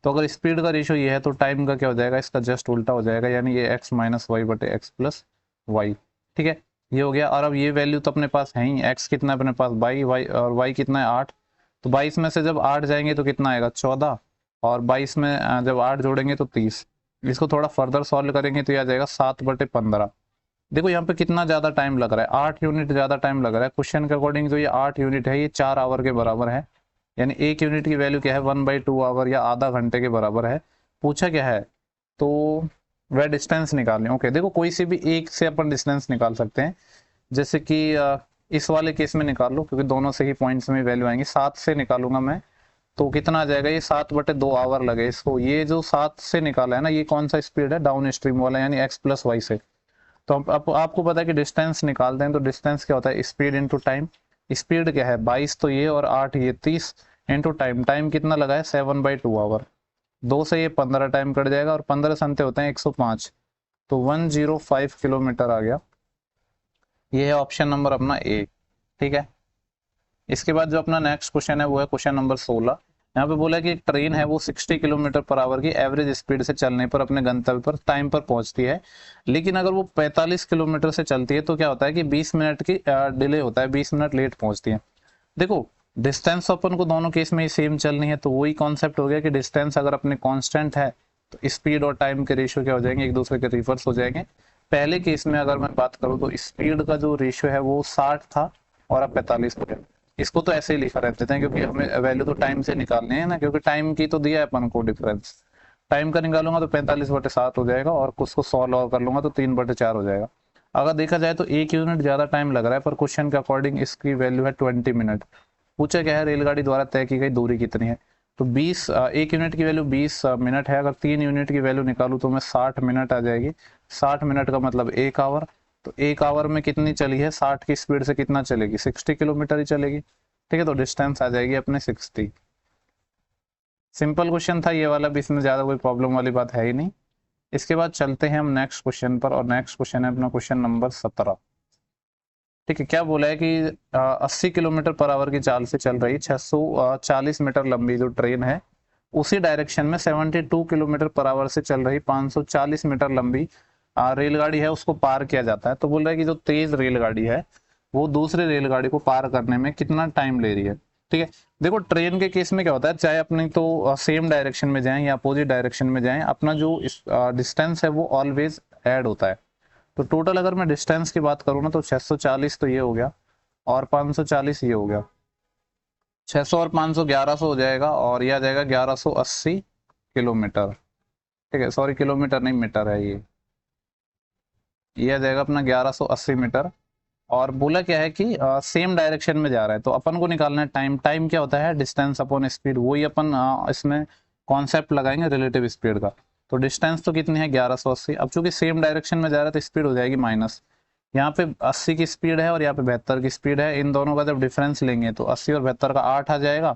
तो अगर स्पीड का रेशियो ये है तो टाइम का क्या हो जाएगा, इसका जस्ट उल्टा हो जाएगा, यानी ये x - y/x + y। ठीक है, ये हो गया। और अब ये वैल्यू तो अपने पास है ही, x कितना है अपने पास 22, y और y कितना है 8। तो 22 में से जब 8 जाएंगे तो कितना आएगा 14, और 22 में जब 8 जोड़ेंगे तो 30। इसको थोड़ा फर्दर सॉल्व करेंगे तो यह आ जाएगा 7/15। देखो यहाँ पे कितना ज़्यादा टाइम लग रहा है, 8 यूनिट ज़्यादा टाइम लग रहा है। क्वेश्चन के अकॉर्डिंग जो ये 8 यूनिट है ये 4 आवर के बराबर है, यानी 1 यूनिट की वैल्यू क्या है 1/2 आवर या आधा घंटे के बराबर है। पूछा क्या है, तो वह डिस्टेंस निकालें। ओके, देखो कोई से भी एक से अपन डिस्टेंस निकाल सकते हैं, जैसे कि इस वाले केस में निकाल लो, क्योंकि दोनों से ही पॉइंट्स में वैल्यू आएंगी। 7 से निकालूंगा मैं तो कितना आ जाएगा, ये 7/2 आवर लगे इसको। ये जो 7 से निकाला है ना, ये कौन सा स्पीड है, डाउन स्ट्रीम वाला, यानी x+y से। तो अब आपको पता है कि डिस्टेंस निकालते हैं, तो डिस्टेंस क्या होता है, स्पीड इंटू टाइम। स्पीड क्या है 22 तो ये, और 8 ये 30 इंटू टाइम। टाइम कितना लगा है 7/2 आवर। 2 से ये 15 टाइम कट जाएगा, और 15 संते होते हैं 105, तो 105 किलोमीटर आ गया। ये है ऑप्शन नंबर अपना ए। ठीक है, इसके बाद जो अपना नेक्स्ट क्वेश्चन है वो है क्वेश्चन नंबर 16। यहाँ पे बोला कि एक ट्रेन है वो 60 किलोमीटर पर आवर की एवरेज स्पीड से चलने पर अपने गंतव्य पर टाइम पर पहुंचती है, लेकिन अगर वो 45 किलोमीटर से चलती है तो क्या होता है कि 20 मिनट की डिले होता है, 20 मिनट लेट पहुंचती है। देखो डिस्टेंस अपन को दोनों केस में ही सेम चलनी है, तो वही कॉन्सेप्ट हो गया कि डिस्टेंस अगर अपने कांस्टेंट है तो स्पीड और टाइम के रेशियो क्या हो जाएंगे, एक दूसरे के रिवर्स हो जाएंगे। पहले केस में अगर मैं बात करूं तो स्पीड का जो रेशियो है वो 60 था और अब 45 हो गया। इसको तो ऐसे ही लिखा रह देते हैं, क्योंकि हमें वैल्यू तो टाइम से निकालनी है ना, क्योंकि टाइम की तो दिया है अपन को डिफरेंस। टाइम का निकालूंगा तो 45/7 हो जाएगा, और उसको 100 और कर लूंगा तो 3/4 हो जाएगा। अगर देखा जाए तो 1 यूनिट ज्यादा टाइम लग रहा है, पर क्वेश्चन के अकॉर्डिंग इसकी वैल्यू है 20 मिनट। पूछा क्या है, रेलगाड़ी द्वारा तय की गई दूरी कितनी है, तो 1 यूनिट की वैल्यू 20 मिनट है। अगर 3 यूनिट की वैल्यू निकालू तो मैं 60 मिनट आ जाएगी। 60 मिनट का मतलब 1 आवर, तो 1 आवर में कितनी चली है, 60 की स्पीड से कितना चलेगी, 60 किलोमीटर ही चलेगी। ठीक है, तो डिस्टेंस आ जाएगी अपने 60। सिंपल क्वेश्चन था ये वाला भी, इसमें ज्यादा कोई प्रॉब्लम वाली बात है ही नहीं। इसके बाद चलते हैं हम नेक्स्ट क्वेश्चन पर, और नेक्स्ट क्वेश्चन है अपना क्वेश्चन नंबर 17। ठीक है, क्या बोला है कि 80 किलोमीटर पर आवर की चाल से चल रही 640 मीटर लंबी जो ट्रेन है, उसी डायरेक्शन में 72 किलोमीटर पर आवर से चल रही 540 मीटर लंबी रेलगाड़ी है, उसको पार किया जाता है। तो बोल रहा है कि जो तेज रेलगाड़ी है वो दूसरी रेलगाड़ी को पार करने में कितना टाइम ले रही है। ठीक है, देखो ट्रेन के केस में क्या होता है, चाहे अपनी तो सेम डायरेक्शन में जाएं या अपोजिट डायरेक्शन में जाएं, अपना जो डिस्टेंस है वो ऑलवेज ऐड होता है। तो टोटल अगर मैं डिस्टेंस की बात करूँ ना, तो 640 तो ये हो गया, और 540 ये हो गया। 600 और 500 1100 हो जाएगा, और यह आ जाएगा 1180 किलोमीटर। ठीक है, सॉरी किलोमीटर नहीं मीटर है ये आ जाएगा अपना 1180 मीटर। और बोला क्या है कि सेम डायरेक्शन में जा रहा है, तो अपन को निकालना है टाइम। टाइम क्या होता है, डिस्टेंस अपॉन स्पीड, वही अपन इसमें कॉन्सेप्ट लगाएंगे रिलेटिव स्पीड का। तो डिस्टेंस तो कितनी है 1180। अब चूंकि सेम डायरेक्शन में जा रहा है तो स्पीड हो जाएगी माइनस। यहाँ पे 80 की स्पीड है और यहाँ पे 72 की स्पीड है, इन दोनों का जब डिफरेंस लेंगे तो 80 और 72 का 8 आ जाएगा,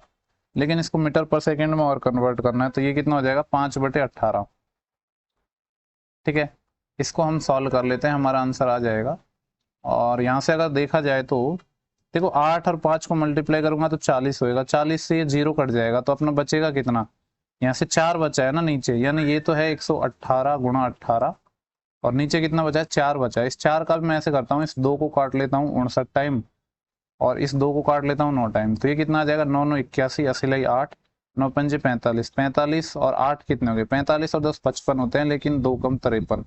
लेकिन इसको मीटर पर सेकेंड में और कन्वर्ट करना है, तो ये कितना हो जाएगा 5/18। ठीक है, इसको हम सॉल्व कर लेते हैं, हमारा आंसर आ जाएगा। और यहाँ से अगर देखा जाए तो देखो 8 और 5 को मल्टीप्लाई करूंगा तो 40 होएगा, 40 से ये 0 कट जाएगा, तो अपना बचेगा कितना, यहाँ से 4 बचा है ना नीचे, यानी ये तो है 118 × 18, और नीचे कितना बचा है 4 बचा है। इस 4 का भी मैं ऐसे करता हूँ, इस 2 को काट लेता हूँ 59 टाइम, और इस 2 को काट लेता हूँ 9 टाइम, तो ये कितना आ जाएगा 9 9 81, 80 8, 9 5 45, 45 और 8 कितने हो गए 45 और 10 55 होते हैं, लेकिन 2 कम 53,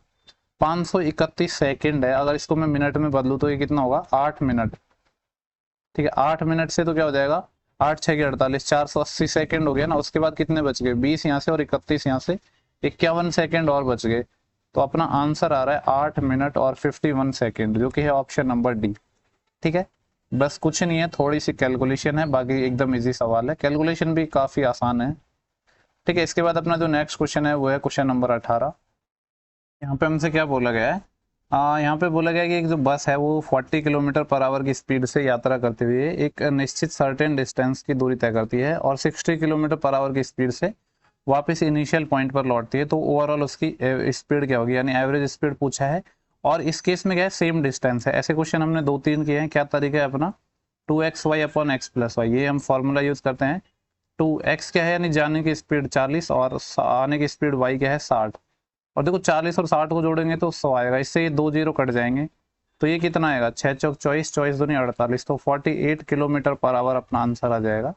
531 सेकेंड है। अगर इसको मैं मिनट में बदलूँ तो ये कितना होगा 8 मिनट। ठीक है, 8 मिनट से तो क्या हो जाएगा 8 6 के 48, 480 सेकेंड हो गया ना। उसके बाद कितने बच गए 20 यहाँ से और 31 यहाँ से, 51 सेकेंड और बच गए। तो अपना आंसर आ रहा है 8 मिनट और 51 सेकेंड, जो कि है ऑप्शन नंबर डी। ठीक है, बस कुछ नहीं है, थोड़ी सी कैलकुलेशन है, बाकी एकदम इजी सवाल है, कैलकुलेशन भी काफी आसान है। ठीक है, इसके बाद अपना जो नेक्स्ट क्वेश्चन है वो है क्वेश्चन नंबर 18। यहाँ पे हमसे क्या बोला गया है, यहाँ पे बोला गया कि एक जो बस है वो 40 किलोमीटर पर आवर की स्पीड से यात्रा करते हुए एक निश्चित सर्टेन डिस्टेंस की दूरी तय करती है, और 60 किलोमीटर पर आवर की स्पीड से वापस इनिशियल पॉइंट पर लौटती है, तो ओवरऑल उसकी स्पीड क्या होगी, यानी एवरेज स्पीड पूछा है। और इस केस में क्या है सेम डिस्टेंस है। ऐसे क्वेश्चन हमने 2-3 किए हैं। क्या तरीका है अपना, 2xy/x+y, ये हम फॉर्मूला यूज करते हैं। 2x क्या है, यानी जाने की स्पीड 40 और आने की स्पीड y क्या है 60, और देखो 40 और 60 को जोड़ेंगे तो 100 आएगा, इससे ये 2 0 कट जाएंगे, तो ये कितना आएगा 6 चौक 24, 24 दूनी 48, तो 48 किलोमीटर पर आवर अपना आंसर आ जाएगा।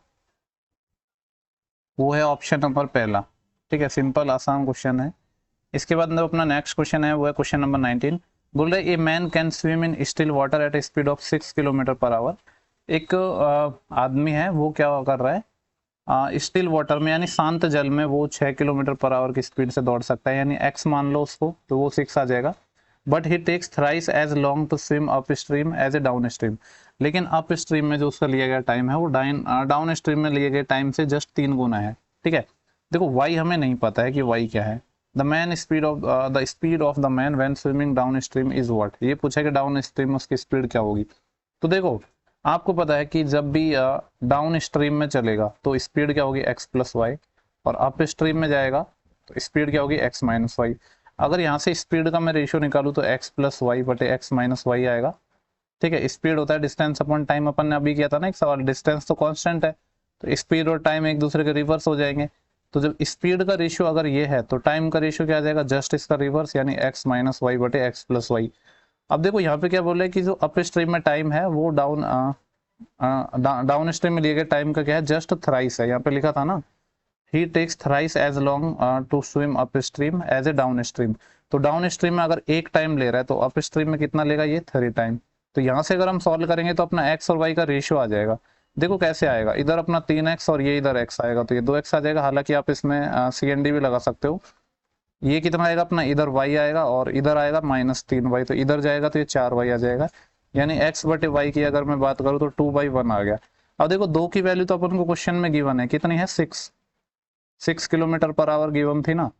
वो है ऑप्शन नंबर पहला। ठीक है, सिंपल आसान क्वेश्चन है। इसके बाद अपना नेक्स्ट क्वेश्चन है वो है क्वेश्चन नंबर 19। बोल रहे a man can swim in still water at a speed of 6 kilometre per hour. एक आदमी है वो क्या कर रहा है, स्टिल वाटर में यानी शांत जल में वो 6 किलोमीटर पर आवर की स्पीड से दौड़ सकता है, यानी एक्स मान लो उसको, तो वो 6 आ जाएगा। But he takes thrice as long to swim upstream as a downstream. लेकिन अप स्ट्रीम में जो उसका लिया गया टाइम है वो डाउन स्ट्रीम में लिए गए टाइम से जस्ट 3 गुना है। ठीक है, देखो वाई हमें नहीं पता है कि वाई क्या है। The speed of the man when swimming down stream is what, ये पूछा कि डाउन स्ट्रीम में उसकी स्पीड क्या होगी। तो देखो आपको पता है कि जब भी डाउन स्ट्रीम में चलेगा तो स्पीड क्या होगी एक्स प्लस वाई, और अप स्ट्रीम में जाएगा तो स्पीड क्या होगी एक्स माइनस वाई। अगर यहाँ से स्पीड का मैं रेशियो निकालूँ तो एक्स प्लस वाई बटे एक्स माइनस वाई आएगा। ठीक है, स्पीड होता है डिस्टेंस अपॉन टाइम, अपन ने अभी किया था ना एक सवाल, डिस्टेंस तो कांस्टेंट है तो स्पीड और टाइम एक दूसरे के रिवर्स हो जाएंगे। तो जब स्पीड का रेशियो अगर ये है तो टाइम का रेशियो क्या आ जाएगा, जस्ट इसका रिवर्स, यानी एक्स माइनस वाई बटे एक्स प्लस वाई। अब देखो यहाँ पे क्या बोल रहे हैं कि जो अप स्ट्रीम में टाइम है वो डाउन स्ट्रीम में लिए गए टाइम का क्या है, जस्ट थ्राइस है। यहाँ पे लिखा था ना he takes thrice as long to swim upstream as a downstream. तो डाउन स्ट्रीम में अगर एक टाइम ले रहा है तो अप स्ट्रीम में कितना लेगा, ये 3 टाइम। तो यहाँ से अगर हम सॉल्व करेंगे तो अपना एक्स और वाई का रेशियो आ जाएगा। देखो कैसे आएगा, इधर अपना 3x और ये इधर x आएगा तो ये 2x आ जाएगा। हालांकि आप इसमें CND भी लगा सकते हो। ये कितना आएगा अपना, इधर y आएगा और इधर आएगा -3y, तो इधर जाएगा तो ये 4y आ जाएगा। यानी x बटे y की अगर मैं बात करूँ तो 2/1 आ गया। अब देखो 2 की वैल्यू तो अपन को क्वेश्चन में गिवन है, कितनी है 6 किलोमीटर पर आवर गिवन थी ना।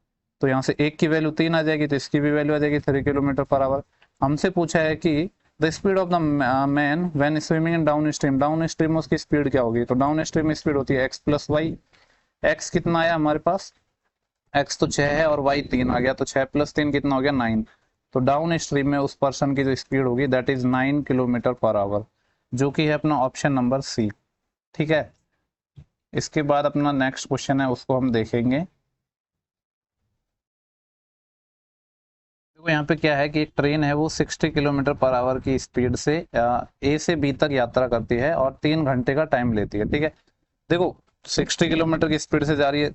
तो यहाँ से 1 की वैल्यू 3 आ जाएगी तो इसकी भी वैल्यू आ जाएगी 3 किलोमीटर पर आवर। हमसे पूछा है कि the speed of the man when swimming in down stream में उसकी स्पीड क्या होगी। तो डाउन स्ट्रीम में स्पीड होती है एक्स प्लस वाई। एक्स कितना आया हमारे पास, एक्स तो 6 है और वाई 3 आ गया, तो 6 + 3 कितना हो गया 9। तो डाउन स्ट्रीम में उस पर्सन की जो स्पीड होगी that is 9 kilometre per our, जो कि है अपना ऑप्शन नंबर सी। ठीक है, इसके बाद अपना नेक्स्ट क्वेश्चन है उसको हम देखेंगे। देखो यहाँ पे क्या है कि एक ट्रेन है वो 60 किलोमीटर पर आवर की स्पीड से ए से बी तक यात्रा करती है और 3 घंटे का टाइम लेती है। ठीक है, देखो 60 किलोमीटर की स्पीड से जा रही है,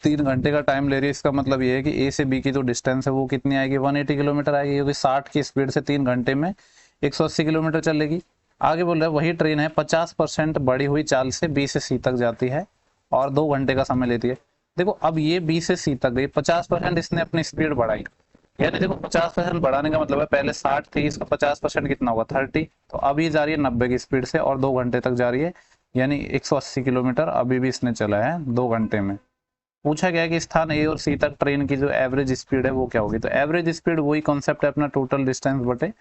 3 घंटे का टाइम ले रही है, इसका मतलब ये है कि ए से बी की जो डिस्टेंस है वो कितनी आएगी, 180 किलोमीटर आएगी, क्योंकि 60 की स्पीड से 3 घंटे में 180 किलोमीटर चलेगी। आगे बोल रहा है वही ट्रेन है 50% बढ़ी हुई चाल से बी से सी तक जाती है और 2 घंटे का समय लेती है। देखो अब ये बी से सी तक गई, 50% इसने अपनी स्पीड बढ़ाई, यानी देखो 50% बढ़ाने का मतलब है पहले 60 थी, इसका 50% कितना होगा 30। तो अभी जा रही है 90 की स्पीड से और 2 घंटे तक जा रही है, यानी 180 किलोमीटर अभी भी इसने चला है 2 घंटे में। पूछा गया कि स्थान ए और सी तक ट्रेन की जो एवरेज स्पीड है वो क्या होगी। तो एवरेज स्पीड वही कॉन्सेप्ट है अपना, टोटल डिस्टेंस बटे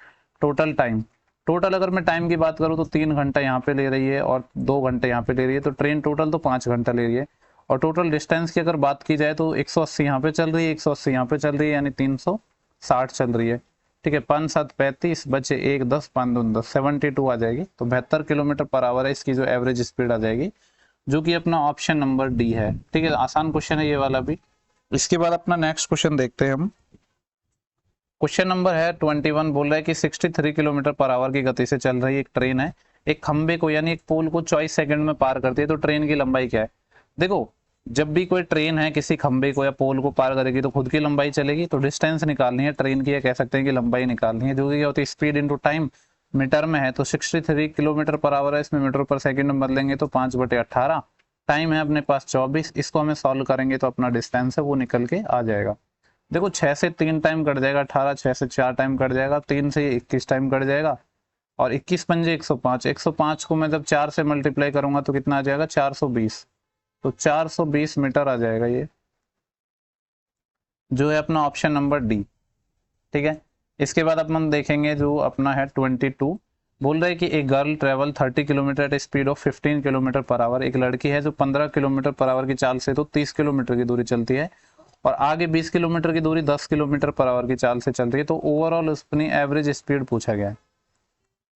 टोटल टाइम। टोटल अगर मैं टाइम की बात करूँ तो 3 घंटा यहाँ पे ले रही है और 2 घंटे यहाँ पे ले रही है, तो ट्रेन टोटल तो 5 घंटा ले रही है। और टोटल डिस्टेंस की अगर बात की जाए तो 180 यहाँ पे चल रही है, 180 यहाँ पे चल रही है, यानी 360 चल रही है। ठीक है, 5 7 35 बचे 1 10 5 2 10 72 आ जाएगी। तो 72 किलोमीटर पर आवर है इसकी जो एवरेज स्पीड आ जाएगी, जो कि अपना ऑप्शन नंबर डी है। ठीक है, आसान क्वेश्चन है ये वाला भी। इसके बाद अपना नेक्स्ट क्वेश्चन देखते हैं हम। क्वेश्चन नंबर है 21, बोल रहा है कि 63 किलोमीटर पर आवर की गति से चल रही एक ट्रेन है, एक खंबे को यानी एक पोल को 24 सेकंड में पार करती है, तो ट्रेन की लंबाई क्या है। देखो जब भी कोई ट्रेन है किसी खंबे को या पोल को पार करेगी तो खुद की लंबाई चलेगी, तो डिस्टेंस निकालनी है ट्रेन की, या कह सकते हैं कि लंबाई निकालनी है, जो कि क्या होती है स्पीड इंटू टाइम। मीटर में है तो 63 किलोमीटर पर आवर है, इसमें मीटर पर सेकंड में बदलेंगे तो 5/18। टाइम है अपने पास 24, इसको हमें सॉल्व करेंगे तो अपना डिस्टेंस है वो निकल के आ जाएगा। देखो 6 से 3 टाइम कट जाएगा 18, 6 से 4 टाइम कट जाएगा, 3 से 21 टाइम कट जाएगा, और 21 पंजे 105। 105 को मैं जब 4 से मल्टीप्लाई करूंगा तो कितना आ जाएगा 420। तो 420 मीटर आ जाएगा ये, जो है अपना ऑप्शन नंबर डी। ठीक है, इसके बाद अपन देखेंगे जो अपना है 22। बोल रहे हैं कि एक girl travel 30 kilometer at speed of 15 kilometer per hour. एक लड़की है जो 15 किलोमीटर पर आवर की चाल से तो 30 किलोमीटर की दूरी चलती है, और आगे 20 किलोमीटर की दूरी 10 किलोमीटर पर आवर की चाल से चल रही है। तो ओवरऑल अपनी एवरेज स्पीड पूछा गया है।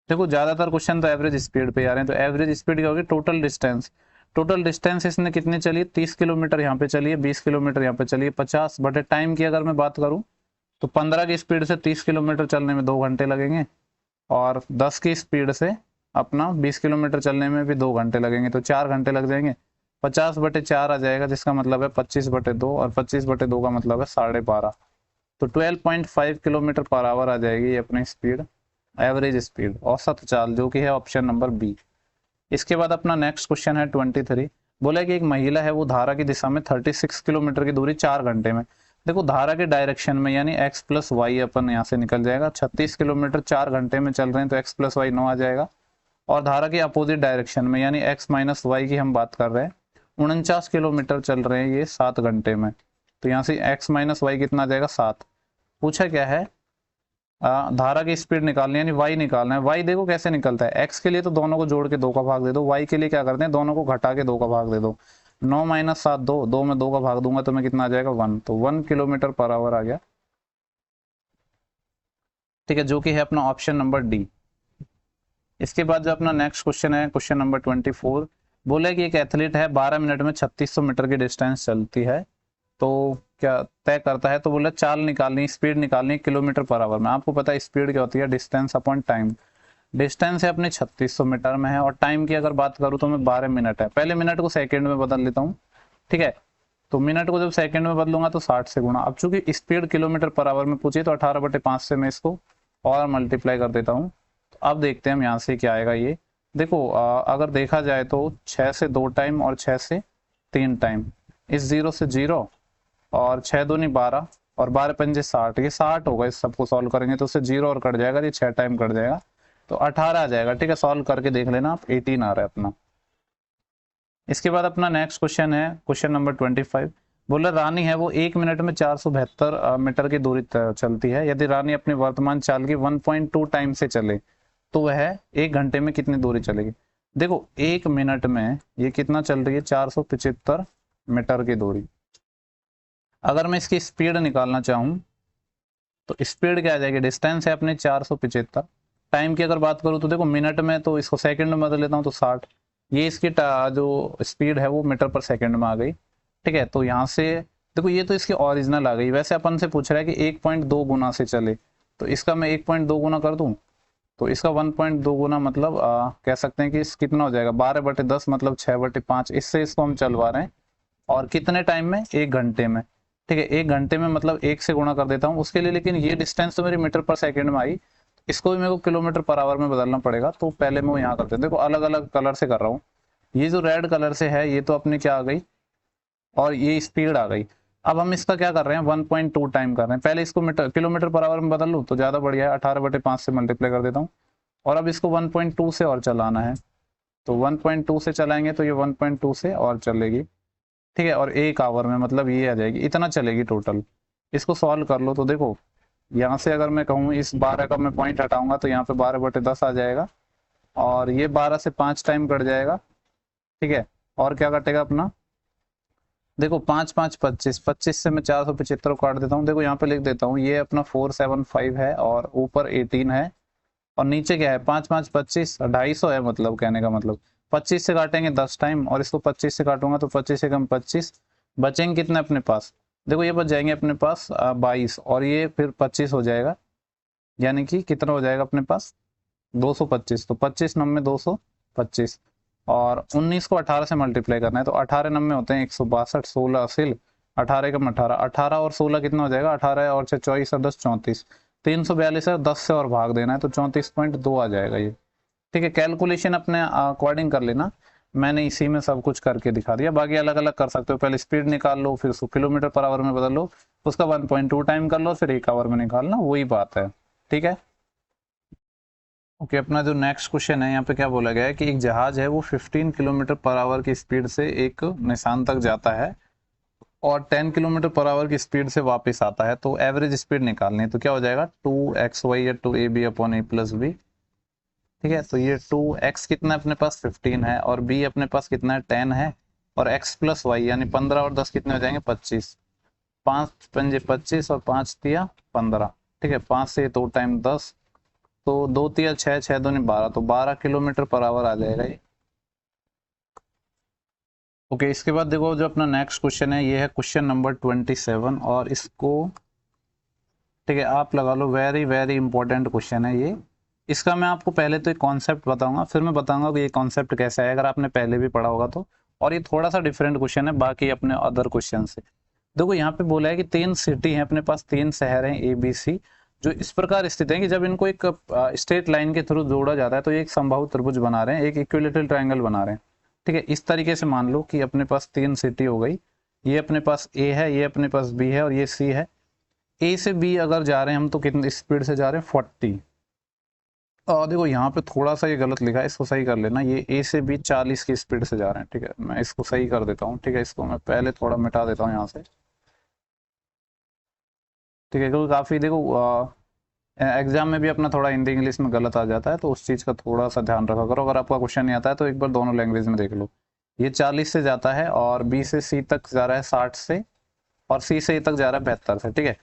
देखो ज्यादातर क्वेश्चन तो एवरेज स्पीड पे आ रहे हैं, तो एवरेज स्पीड क्या होगी, टोटल डिस्टेंस। टोटल डिस्टेंस इसने कितनी चली है, 30 किलोमीटर यहाँ पे चलिए, 20 किलोमीटर यहाँ पे चलिए, 50 बटे टाइम की अगर मैं बात करूँ तो 15 की स्पीड से 30 किलोमीटर चलने में 2 घंटे लगेंगे, और 10 की स्पीड से अपना 20 किलोमीटर चलने में भी 2 घंटे लगेंगे, तो 4 घंटे लग जाएंगे। 50/4 आ जाएगा, जिसका मतलब है 25/2, और 25/2 का मतलब है 12.5। तो 12.5 किलोमीटर पर आवर आ जाएगी ये अपनी स्पीड, एवरेज स्पीड, औसत चाल, जो कि है ऑप्शन नंबर बी। इसके बाद अपना नेक्स्ट क्वेश्चन है 23। बोला कि एक महिला है वो धारा की दिशा में 36 किलोमीटर की दूरी 4 घंटे में, देखो धारा के डायरेक्शन में यानी x प्लस वाई अपन यहाँ से निकल जाएगा, 36 किलोमीटर 4 घंटे में चल रहे हैं तो x प्लस वाई 9 आ जाएगा। और धारा के अपोजिट डायरेक्शन में यानी x माइनस वाई की हम बात कर रहे हैं, 49 किलोमीटर चल रहे हैं ये 7 घंटे में, तो यहाँ से x माइनस वाई कितना आ जाएगा 7। पूछा क्या है, धारा की स्पीड निकालनी यानी y निकालना है। y देखो कैसे निकलता है, x के लिए तो दोनों को जोड़ के 2 का भाग दे दो, y के लिए क्या करते हैं दोनों को घटा के 2 का भाग दे दो। 9 माइनस 7 2, 2 में 2 का भाग दूंगा तो मैं कितना आ जाएगा 1, तो 1 किलोमीटर पर आवर आ गया। ठीक है, जो कि है अपना ऑप्शन नंबर डी। इसके बाद जो अपना नेक्स्ट क्वेश्चन है क्वेश्चन नंबर 24। बोले कि एक एथलीट है 12 मिनट में 3600 मीटर की डिस्टेंस चलती है, तो क्या तय करता है, तो बोला चाल निकालनी, स्पीड निकालनी किलोमीटर पर आवर में। आपको पता है स्पीड क्या होती है, डिस्टेंस अपॉन टाइम। डिस्टेंस है अपने 3600 मीटर में है और टाइम की अगर बात करूँ तो मैं 12 मिनट है, पहले मिनट को सेकंड में बदल लेता हूँ। ठीक है, तो मिनट को जब सेकंड में बदलूंगा तो 60 से गुणा। अब चूंकि स्पीड किलोमीटर पर आवर में पूछी तो 18/5 से मैं इसको और मल्टीप्लाई कर देता हूँ। तो अब देखते हैं हम यहाँ से क्या आएगा। ये देखो अगर देखा जाए तो 6 से 2 टाइम और 6 से 3 टाइम, इस 0 से 0 और 6 दूनी 12 और 12 पंजे 60, ये 60 होगा। इस सबको सॉल्व करेंगे तो उससे 0 और कट जाएगा, ये 6 टाइम कट जाएगा तो 18 आ जाएगा। ठीक है, सॉल्व करके देख लेना आप, 18 आ रहा है अपना। इसके बाद अपना नेक्स्ट क्वेश्चन है क्वेश्चन नंबर 25। बोले रानी है वो 1 मिनट में 472 मीटर की दूरी चलती है, यदि रानी अपनी वर्तमान चाल की 1.2 टाइम से चले तो वह 1 घंटे में कितनी दूरी चलेगी। देखो 1 मिनट में ये कितना चल रही है, 475 मीटर की दूरी। अगर मैं इसकी स्पीड निकालना चाहूँ तो स्पीड क्या आ जाएगी, डिस्टेंस है अपने 475, टाइम की अगर बात करूँ तो देखो मिनट में तो इसको सेकंड में बदल लेता हूँ तो 60, ये इसकी जो स्पीड है वो मीटर पर सेकंड में आ गई। ठीक है, तो यहाँ से देखो ये तो इसकी ओरिजिनल आ गई। वैसे अपन से पूछ रहा है कि 1.2 गुना से चले, तो इसका मैं 1.2 गुना कर दूं तो इसका 1.2 गुना मतलब कह सकते हैं कि कितना हो जाएगा 12/10 मतलब 6/5, इससे इसको हम चलवा रहे हैं। और कितने टाइम में, 1 घंटे में। ठीक है, 1 घंटे में मतलब 1 से गुणा कर देता हूँ उसके लिए, लेकिन ये डिस्टेंस तो मेरी मीटर पर सेकंड में आई, इसको भी मेरे को किलोमीटर पर आवर में बदलना पड़ेगा। तो पहले मैं यहाँ करते हैं, देखो अलग अलग कलर से कर रहा हूँ। ये जो रेड कलर से है ये तो अपनी क्या आ गई, और ये स्पीड आ गई। अब हम इसका क्या कर रहे हैं, 1.2 टाइम कर रहे हैं। पहले इसको मीटर किलोमीटर पर आवर में बदल लूँ तो ज़्यादा बढ़िया है, 18/5 से मल्टीप्लाई कर देता हूँ। और अब इसको 1.2 से और चलाना है, तो 1.2 से चलाएंगे तो ये 1.2 से और चलेगी। ठीक है, और 1 आवर में मतलब ये आ जाएगी, इतना चलेगी टोटल। इसको सॉल्व कर लो तो देखो यहाँ से अगर मैं कहूँ इस 12 का मैं पॉइंट हटाऊंगा तो यहाँ पे 12/10 आ जाएगा, और ये 12 से 5 टाइम कट जाएगा। ठीक है, और क्या कटेगा अपना, देखो 5 5 25, 25 से मैं 475 काट देता हूँ। देखो यहाँ पे लिख देता हूँ, ये अपना 475 है और ऊपर 18 है और नीचे क्या है 5 5 25, 250 है। मतलब कहने का मतलब 25 से काटेंगे 10 टाइम और इसको 25 से काटूंगा तो 25 से कम 25, बचेंगे कितने अपने पास, देखो ये बच जाएंगे अपने पास 22 और ये फिर 25 हो जाएगा, यानी कि कितना हो जाएगा अपने पास 225। तो 25 नंबे 225 और 19 को 18 से मल्टीप्लाई करना है तो 18 नंबे होते हैं 162, 16 असिल 18 कम 18, 18 और 16 कितना हो जाएगा, 18 और 6 24 और 10 34, 342 है, 10 से और भाग देना है तो 34.2 आ जाएगा ये। ठीक है, कैलकुलेशन अपने अकॉर्डिंग कर लेना, मैंने इसी में सब कुछ करके दिखा दिया। बाकी अलग अलग कर सकते हो, पहले स्पीड निकाल लो फिर उसको किलोमीटर पर आवर में बदल लो, उसका 1.2 टाइम कर लो फिर 1 आवर में निकालना, वही बात है। ठीक है, ओके अपना जो नेक्स्ट क्वेश्चन है यहाँ पे क्या बोला गया है कि एक जहाज है वो 15 किलोमीटर पर आवर की स्पीड से एक निशान तक जाता है और 10 किलोमीटर पर आवर की स्पीड से वापस आता है, तो एवरेज स्पीड निकालनी है। तो क्या हो जाएगा 2xy या 2ab/a+b। ठीक है, तो ये 2x कितना अपने पास 15 है और b अपने पास कितना है 10 है और x + y यानी 15 और 10 कितने हो जाएंगे 25, 5 पंजे 25 और 5 तिया 15। ठीक है, 5 से 2 टाइम 10 तो 2 तिया 6, 6 दूनी 12, तो 12 किलोमीटर पर आवर आ जाएगा ये। ओके, इसके बाद देखो जो अपना नेक्स्ट क्वेश्चन है ये है क्वेश्चन नंबर 27 और इसको ठीक है आप लगा लो, वेरी वेरी इंपॉर्टेंट क्वेश्चन है ये। इसका मैं आपको पहले तो एक कॉन्सेप्ट बताऊंगा फिर मैं बताऊंगा कि ये कॉन्सेप्ट कैसा है, अगर आपने पहले भी पढ़ा होगा तो। और ये थोड़ा सा डिफरेंट क्वेश्चन है बाकी अपने अदर क्वेश्चन से। देखो यहाँ पे बोला है कि 3 सिटी हैं अपने पास, 3 शहर हैं ए बी सी, जो इस प्रकार स्थित हैं कि जब इनको एक स्ट्रेट लाइन के थ्रू जोड़ा जाता है तो ये एक समबाहु त्रिभुज बना रहे हैं, एक इक्विलेटरल ट्रायंगल बना रहे हैं। ठीक है, इस तरीके से मान लो कि अपने पास 3 सिटी हो गई, ये अपने पास ए है, ये अपने पास बी है और ये सी है। ए से बी अगर जा रहे हैं हम तो कितनी स्पीड से जा रहे हैं 40। और देखो यहाँ पे थोड़ा सा ये गलत लिखा है, इसको सही कर लेना, ये ए से बी 40 की स्पीड से जा रहे हैं। ठीक है, मैं इसको सही कर देता हूँ। ठीक है, इसको मैं पहले थोड़ा मिटा देता हूँ यहाँ से। ठीक है, क्योंकि काफ़ी देखो एग्जाम में भी अपना थोड़ा हिंदी इंग्लिश में गलत आ जाता है, तो उस चीज़ का थोड़ा सा ध्यान रखा करो। अगर आपका क्वेश्चन नहीं आता है तो एक बार दोनों लैंग्वेज में देख लो। ये 40 से जाता है और बी से सी तक जा रहा है 60 से, और सी से ए तक जा रहा है 72 से। ठीक है,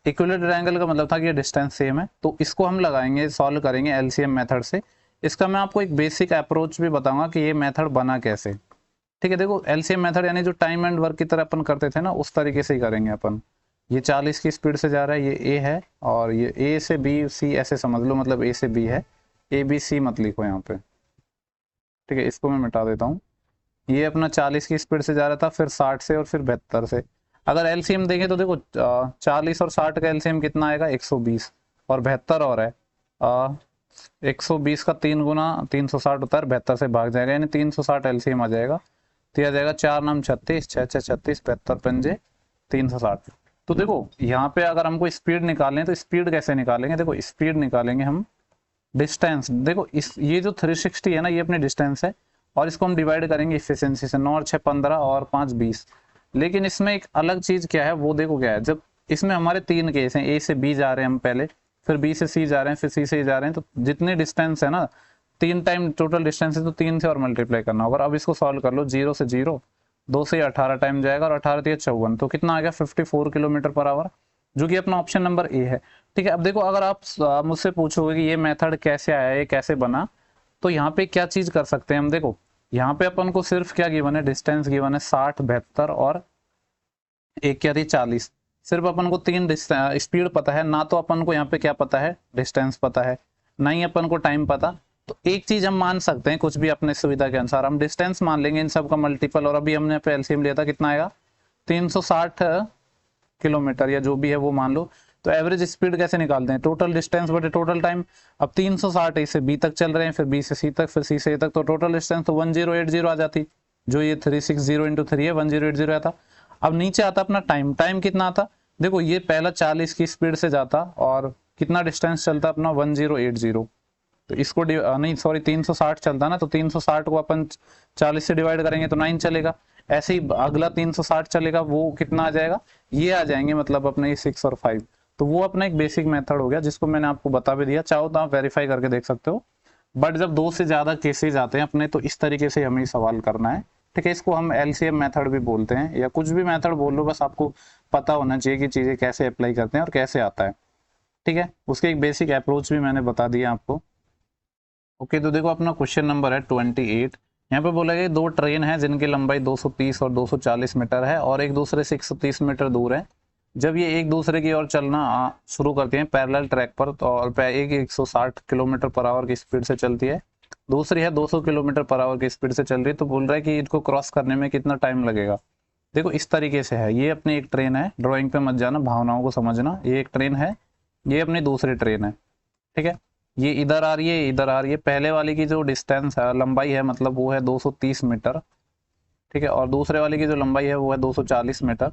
इक्विलेटरल ट्रायंगल का मतलब था कि ये डिस्टेंस सेम है, तो इसको हम लगाएंगे, सॉल्व करेंगे एलसीएम मेथड से। इसका मैं आपको एक बेसिक अप्रोच भी बताऊंगा कि ये मेथड बना कैसे। ठीक है, देखो एलसीएम मेथड यानी जो टाइम एंड वर्क की तरह अपन करते थे ना, उस तरीके से ही करेंगे अपन। ये 40 की स्पीड से जा रहा है, ये ए है, और ये ए से बी सी ऐसे समझ लो, मतलब ए से बी है, ए बी सी मत लिखो यहाँ पे। ठीक है, इसको मैं मिटा देता हूँ। ये अपना 40 की स्पीड से जा रहा था, फिर 60 से और फिर 72 से। अगर एलसीएम देखें तो देखो 40 और 60 का एलसीएम कितना आएगा 120, और 72 और है 120 का 3 गुना 360 होता है, 72 से भाग जाएगा, यानी 360 एलसीएम आ जाएगा। तो यह आ जाएगा 4 नाम 36, 6 6 36, 72 पंजे 360। तो देखो यहाँ पे अगर हमको स्पीड निकालें तो स्पीड कैसे निकालेंगे, देखो स्पीड निकालेंगे हम डिस्टेंस। देखो इस ये जो 360 है ना, ये अपनी डिस्टेंस है, और इसको हम डिवाइड करेंगे इफिशियंसी से। 9 और 6 15 और 5 20। लेकिन इसमें एक अलग चीज क्या है वो देखो क्या है, जब इसमें हमारे 3 केस हैं, ए से बी जा रहे हैं हम पहले, फिर बी से सी जा रहे हैं, फिर सी से जा रहे हैं, तो जितनी डिस्टेंस है ना 3 टाइम टोटल डिस्टेंस है, तो 3 से और मल्टीप्लाई करना होगा। अब इसको सॉल्व कर लो, 0 से 0, 2 से 18 टाइम जाएगा, और 18 3 54, तो कितना आ गया 54 किलोमीटर पर आवर, जो कि अपना ऑप्शन नंबर ए है। ठीक है, अब देखो अगर आप मुझसे पूछोगे कि ये मेथड कैसे आया, ये कैसे बना, तो यहाँ पे क्या चीज कर सकते हैं हम। देखो यहाँ पे अपन को सिर्फ क्या गिवन है, डिस्टेंस गिवन है 60, 72 और एक क्या थी 40। सिर्फ अपन को 3 स्पीड पता है ना, तो अपन को यहाँ पे क्या पता है, डिस्टेंस पता है, ना ही अपन को टाइम पता। तो एक चीज हम मान सकते हैं, कुछ भी अपने सुविधा के अनुसार हम डिस्टेंस मान लेंगे इन सब का मल्टीपल, और अभी हमने पे एलसीएम लिया था, कितना आएगा 360 किलोमीटर या जो भी है वो मान लो। तो एवरेज स्पीड कैसे निकालते हैं, टोटल डिस्टेंस बटे टोटल टाइम। अब 360 ए से बी तक चल रहे हैं, फिर बी से सी तक, फिर सी से ए तक, तो टोटल डिस्टेंस तो 1080 आ जाती, जो ये 360 इंटू 3 है 1080 आता। अब नीचे आता अपना टाइम, टाइम कितना आता, देखो ये पहला 40 की स्पीड से जाता और कितना डिस्टेंस चलता अपना 1080, तो इसको नहीं सॉरी 360 चलता ना, तो 360 को अपन 40 से डिवाइड करेंगे तो 9 चलेगा। ऐसे ही अगला 360 चलेगा, वो कितना आ जाएगा, ये आ जाएंगे, मतलब अपने ये 6 और 5। तो वो अपना एक बेसिक मेथड हो गया, जिसको मैंने आपको बता भी दिया, चाहो तो आप वेरीफाई करके देख सकते हो। बट जब 2 से ज्यादा केसेज आते हैं अपने, तो इस तरीके से हमें सवाल करना है। ठीक है, इसको हम एलसीएम मेथड भी बोलते हैं, या कुछ भी मेथड बोल लो, बस आपको पता होना चाहिए कि चीजें कैसे अप्लाई करते हैं और कैसे आता है। ठीक है, उसके एक बेसिक अप्रोच भी मैंने बता दिया आपको। ओके, तो देखो अपना क्वेश्चन नंबर है 28। यहाँ पे बोला गया 2 ट्रेन है जिनकी लंबाई 230 और 240 मीटर है, और एक दूसरे से 130 मीटर दूर है। जब ये एक दूसरे की ओर चलना शुरू करती हैं पैरेलल ट्रैक पर, तो और एक 160 किलोमीटर पर आवर की स्पीड से चलती है, दूसरी है 200 किलोमीटर पर आवर की स्पीड से चल रही है, तो बोल रहा है कि इनको क्रॉस करने में कितना टाइम लगेगा। देखो इस तरीके से है, ये अपनी एक ट्रेन है, ड्राइंग पे मत जाना, भावनाओं को समझना। ये एक ट्रेन है, ये अपनी दूसरी ट्रेन है। ठीक है, ये इधर आ रही है, इधर आ रही है। पहले वाले की जो डिस्टेंस है, लंबाई है, मतलब वो है 230 मीटर। ठीक है, और दूसरे वाले की जो लंबाई है वो है 240 मीटर।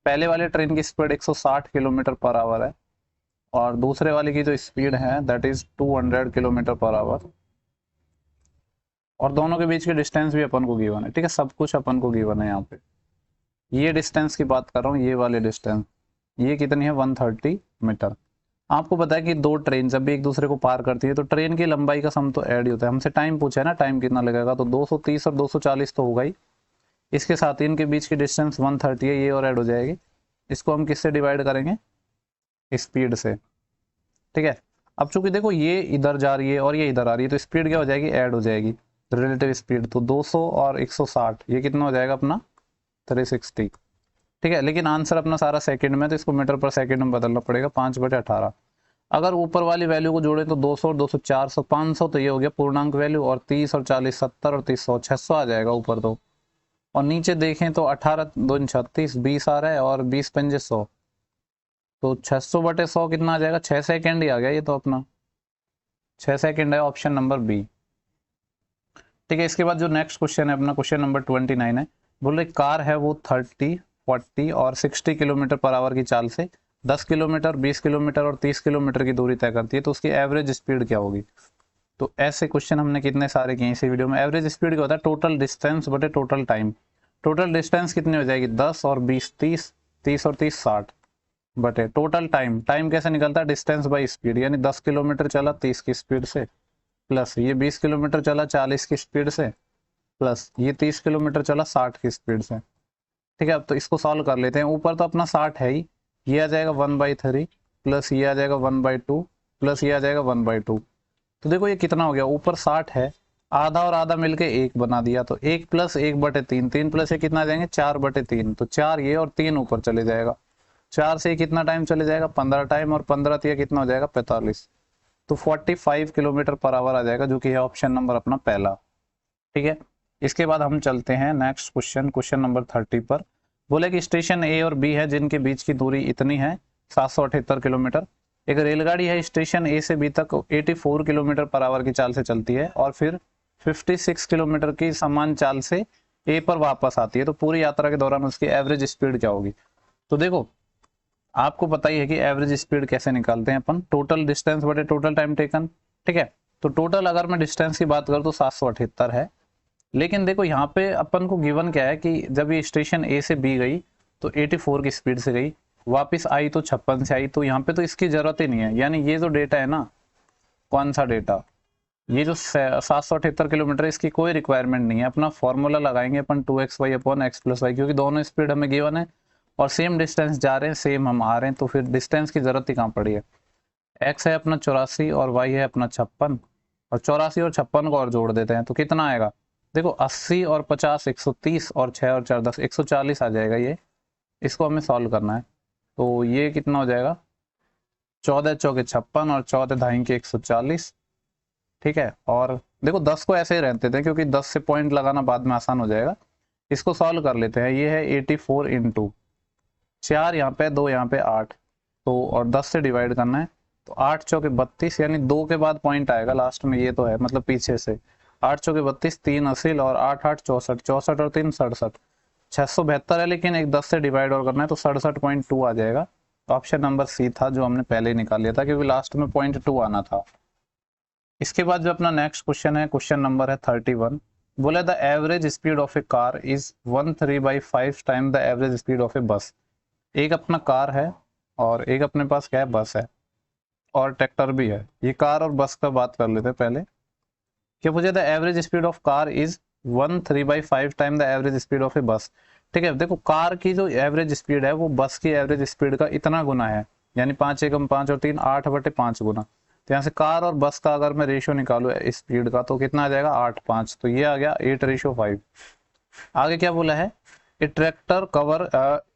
पहले वाले ट्रेन की स्पीड 160 किलोमीटर पर आवर है, और दूसरे वाले की जो स्पीड है that is 200 kilometre per our, और दोनों के बीच की डिस्टेंस भी अपन को गिवन है। ठीक है, सब कुछ अपन को गिवन है यहाँ पे। ये डिस्टेंस की बात कर रहा हूँ, ये वाले डिस्टेंस, ये कितनी है 130 मीटर। आपको पता है कि 2 ट्रेन जब भी एक दूसरे को पार करती है, तो ट्रेन की लंबाई का सम तो ऐड ही होता है। हमसे टाइम पूछा है ना, टाइम कितना लगेगा, तो 230 और 240 तो होगा ही, इसके साथ ही इनके बीच की डिस्टेंस 130 है, ये और ऐड हो जाएगी। इसको हम किससे डिवाइड करेंगे, स्पीड से। ठीक है, अब चूंकि देखो ये इधर जा रही है और ये इधर आ रही है, तो स्पीड क्या हो जाएगी, ऐड हो जाएगी, रिलेटिव स्पीड। तो 200 और 160 ये कितना हो जाएगा अपना 360। ठीक है, लेकिन आंसर अपना सारा सेकंड में, तो इसको मीटर पर सेकंड में बदलना पड़ेगा, 5/18। अगर ऊपर वाली वैल्यू को जोड़े तो 200 और 200 400 500, तो ये हो गया पूर्णांक वैल्यू, और 30 और 40 70 और 30 100 600 आ जाएगा ऊपर। तो और नीचे देखें तो 18 दूनी 36, 20 आ रहा है और 20 पंजे 100, तो 600/100 कितना आ जाएगा, 6 सेकेंड ही आ गया ये तो अपना, 6 सेकेंड है, ऑप्शन नंबर बी। ठीक है, इसके बाद जो नेक्स्ट क्वेश्चन है अपना, क्वेश्चन नंबर 29 है। बोल रहे कार है वो 30, 40 और 60 किलोमीटर पर आवर की चाल से 10 किलोमीटर, 20 किलोमीटर और 30 किलोमीटर की दूरी तय करती है, तो उसकी एवरेज स्पीड क्या होगी। तो ऐसे क्वेश्चन हमने कितने सारे किए इसी वीडियो में। एवरेज स्पीड क्या होता है, टोटल डिस्टेंस बटे टोटल टाइम। टोटल डिस्टेंस कितनी हो जाएगी, 10 और 20 30, 30 और 30 60, बटे टोटल टाइम। टाइम कैसे निकलता है, डिस्टेंस बाई स्पीड, यानी 10 किलोमीटर चला 30 की स्पीड से, प्लस ये 20 किलोमीटर चला 40 की स्पीड से, प्लस ये 30 किलोमीटर चला 60 की स्पीड से। ठीक है, अब तो इसको सॉल्व कर लेते हैं। ऊपर तो अपना 60 है ही, ये आ जाएगा 1/3, प्लस ये आ जाएगा 1/2, प्लस ये आ जाएगा 1/2। तो देखो ये कितना हो गया, ऊपर 60 है, आधा और आधा मिलके 1 बना दिया, तो 1 प्लस 1/3, 3 प्लस ये कितना आ जाएंगे 4/3, तो 4 ये और 3 ऊपर चले जाएगा। 4 से कितना टाइम चले जाएगा, 15 टाइम, और 15 तो ये कितना हो जाएगा 45, तो 45 किलोमीटर पर आवर आ जाएगा, जो कि है ऑप्शन नंबर अपना पहला। ठीक है, इसके बाद हम चलते हैं नेक्स्ट क्वेश्चन, क्वेश्चन नंबर 30 पर। बोले कि स्टेशन ए और बी है जिनके बीच की दूरी इतनी है 778 किलोमीटर। एक रेलगाड़ी है स्टेशन ए से बी तक 84 किलोमीटर पर आवर की चाल से चलती है और फिर 56 किलोमीटर की समान चाल से ए पर वापस आती है, तो पूरी यात्रा के दौरान उसकी एवरेज स्पीड क्या होगी। तो देखो आपको पता ही है कि एवरेज स्पीड कैसे निकालते हैं अपन, टोटल डिस्टेंस बटे टोटल टाइम टेकन। ठीक है, तो टोटल अगर मैं डिस्टेंस की बात करूँ तो 778 है, लेकिन देखो यहाँ पे अपन को गिवन क्या है कि जब ये स्टेशन ए से बी गई तो 84 की स्पीड से गई, वापस आई तो 56 से आई, तो यहाँ पे तो इसकी जरूरत ही नहीं है। यानी ये जो डेटा है ना, कौन सा डेटा, ये जो 778 किलोमीटर, इसकी कोई रिक्वायरमेंट नहीं है। अपना फॉर्मूला लगाएंगे अपन 2xy/x+y, क्योंकि दोनों स्पीड हमें गिवन है और सेम डिस्टेंस जा रहे हैं, सेम हम आ रहे हैं, तो फिर डिस्टेंस की जरूरत ही कहाँ पड़ी है। x है अपना 84 और y है अपना 56, और 84 और 56 को और जोड़ देते हैं तो कितना आएगा, देखो 80 और 50 130 और 6 और 4 10 140 आ जाएगा ये। इसको हमें सॉल्व करना है, तो ये कितना हो जाएगा, 14 चौके 56 और 14 ढाई के 140। ठीक है, और देखो 10 को ऐसे ही रहते थे क्योंकि 10 से पॉइंट लगाना बाद में आसान हो जाएगा। इसको सॉल्व कर लेते हैं, ये है 84 इंटू 4 यहाँ पे 2 यहाँ पे 8, तो और 10 से डिवाइड करना है, तो 8 चौके 32, यानी 2 के बाद पॉइंट आएगा लास्ट में, ये तो है मतलब पीछे से 8 चौके 32, 3 असील और 8 8 64, 64 और 3 67, 672 है, लेकिन एक 10 से डिवाइड और करना है तो 67.2 आ जाएगा। ऑप्शन नंबर सी था जो हमने पहले ही निकाल लिया था, क्योंकि लास्ट में 0.2 आना था। इसके बाद जो अपना नेक्स्ट क्वेश्चन है, क्वेश्चन नंबर है 31। बोले the average speed of a car is 13/5 time the average speed of a bus. एक अपना कार है और एक अपने पास क्या है, बस है और ट्रैक्टर भी है। ये कार और बस का बात कर लेते हैं पहले। क्या पूछे, the average speed of car is 13/5 time the average speed of a bus. ठीक है, देखो कार की जो एवरेज स्पीड है वो बस की एवरेज स्पीड का इतना गुना है, यानी 5 एकम 5 और 3 8/5 गुना। तो यहाँ से कार और बस का अगर मैं रेशियो निकालू स्पीड का तो कितना आ जाएगा 8/5, तो ये आ गया 8:5। आगे क्या बोला है, a tractor cover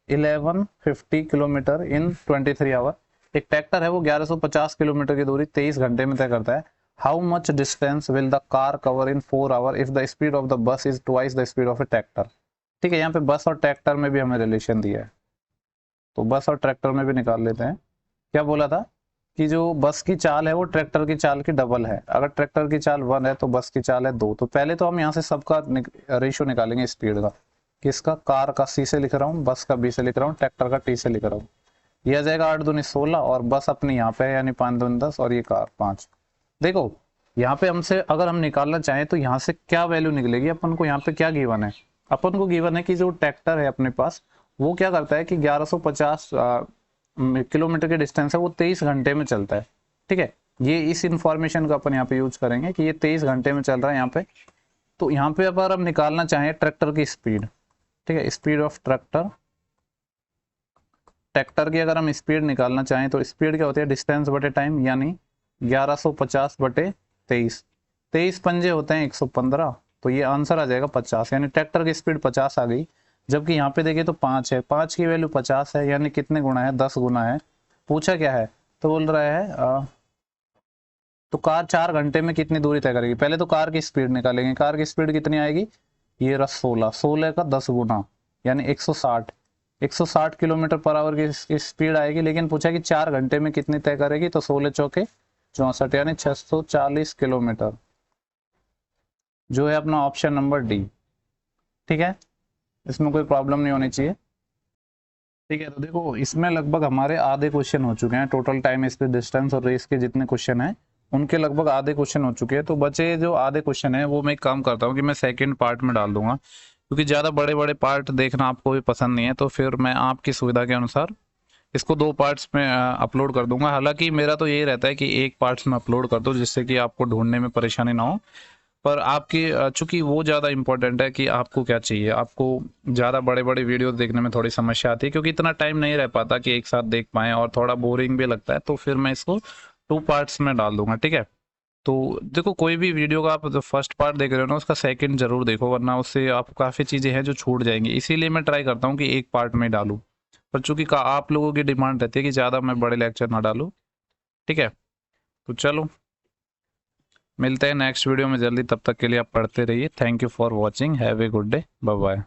1150 kilometre in 23 hour. एक ट्रैक्टर है वो 1150 किलोमीटर की दूरी 23 घंटे में तय करता है। How much distance will the car cover in 4 hour if the speed of the bus is twice the speed of A tractor. ठीक है, यहाँ पे बस और ट्रैक्टर में भी हमें रिलेशन दिया है, तो बस और ट्रैक्टर में भी निकाल लेते हैं। क्या बोला था कि जो बस की चाल है वो ट्रैक्टर की चाल की डबल है। अगर ट्रैक्टर की चाल 1 है तो बस की चाल है 2। तो पहले तो हम यहाँ से सबका रेशियो निकालेंगे स्पीड का, किसका, कार का C से लिख रहा हूँ, बस का B से लिख रहा हूँ, ट्रैक्टर का T से लिख रहा हूँ। ये आ जाएगा 8 दूनी 16 और बस अपनी यहाँ पे है यानी 5 दूनी 10 और ये कार 5। देखो यहाँ पे हमसे अगर हम निकालना चाहें तो यहाँ से क्या वैल्यू निकलेगी, अपन को यहाँ पे क्या गिवन है, अपन को गिवन है कि जो ट्रैक्टर है अपने पास वो क्या करता है कि 1150 किलोमीटर के डिस्टेंस है वो 23 घंटे में चलता है। ठीक है, ये इस इंफॉर्मेशन को अपन यहाँ पे यूज करेंगे कि ये 23 घंटे में चल रहा है यहाँ पे। तो यहाँ पे अगर हम निकालना चाहें ट्रैक्टर की स्पीड, ठीक है, स्पीड ऑफ ट्रैक्टर, ट्रैक्टर की अगर हम स्पीड निकालना चाहें तो स्पीड क्या होती है, डिस्टेंस बटे टाइम, यानी 1150/23, 23 पंजे होते हैं 115, तो ये आंसर आ जाएगा 50, यानी ट्रैक्टर की स्पीड 50 आ गई। जबकि यहाँ पे देखिए तो 5 है, 5 की वैल्यू 50 है, यानी कितने गुना है, 10 गुना है। पूछा क्या है, तो बोल रहा है तो कार 4 घंटे में कितनी दूरी तय करेगी। पहले तो कार की स्पीड निकालेंगे, कार की स्पीड कितनी आएगी, ये रहा 16 का 10 गुना यानी 160 किलोमीटर पर आवर की स्पीड आएगी। लेकिन पूछा कि 4 घंटे में कितनी तय करेगी, तो 16 चौके 64 यानी 640 किलोमीटर, जो है अपना ऑप्शन नंबर डी। ठीक है, इसमें कोई प्रॉब्लम नहीं होनी चाहिए। ठीक है, तो देखो इसमें लगभग हमारे आधे क्वेश्चन हो चुके हैं। टोटल टाइम स्पीड डिस्टेंस और रेस के जितने क्वेश्चन हैं उनके लगभग आधे क्वेश्चन हो चुके हैं। तो बचे जो आधे क्वेश्चन है वो मैं एक काम करता हूँ कि मैं सेकंड पार्ट में डाल दूंगा, क्योंकि ज़्यादा बड़े बड़े पार्ट देखना आपको भी पसंद नहीं है। तो फिर मैं आपकी सुविधा के अनुसार इसको 2 पार्ट्स में अपलोड कर दूंगा। हालांकि मेरा तो यही रहता है कि एक पार्ट्स में अपलोड कर दो, जिससे कि आपको ढूंढने में परेशानी ना हो। पर आपकी चूंकि वो ज़्यादा इंपॉर्टेंट है कि आपको क्या चाहिए, आपको ज़्यादा बड़े बड़े वीडियो देखने में थोड़ी समस्या आती है, क्योंकि इतना टाइम नहीं रह पाता कि एक साथ देख पाएँ, और थोड़ा बोरिंग भी लगता है। तो फिर मैं इसको 2 पार्ट्स में डाल दूंगा। ठीक है, तो देखो कोई भी वीडियो का आप जो फर्स्ट पार्ट देख रहे हो ना, उसका सेकंड जरूर देखो, वरना उससे आपको काफ़ी चीज़ें हैं जो छूट जाएंगी। इसीलिए मैं ट्राई करता हूँ कि एक पार्ट में डालूँ, पर चूंकि आप लोगों की डिमांड रहती है कि ज़्यादा मैं बड़े लेक्चर ना डालूँ। ठीक है, तो चलो मिलते हैं नेक्स्ट वीडियो में जल्दी। तब तक के लिए आप पढ़ते रहिए। Thank you for watching, have a good day, bye bye.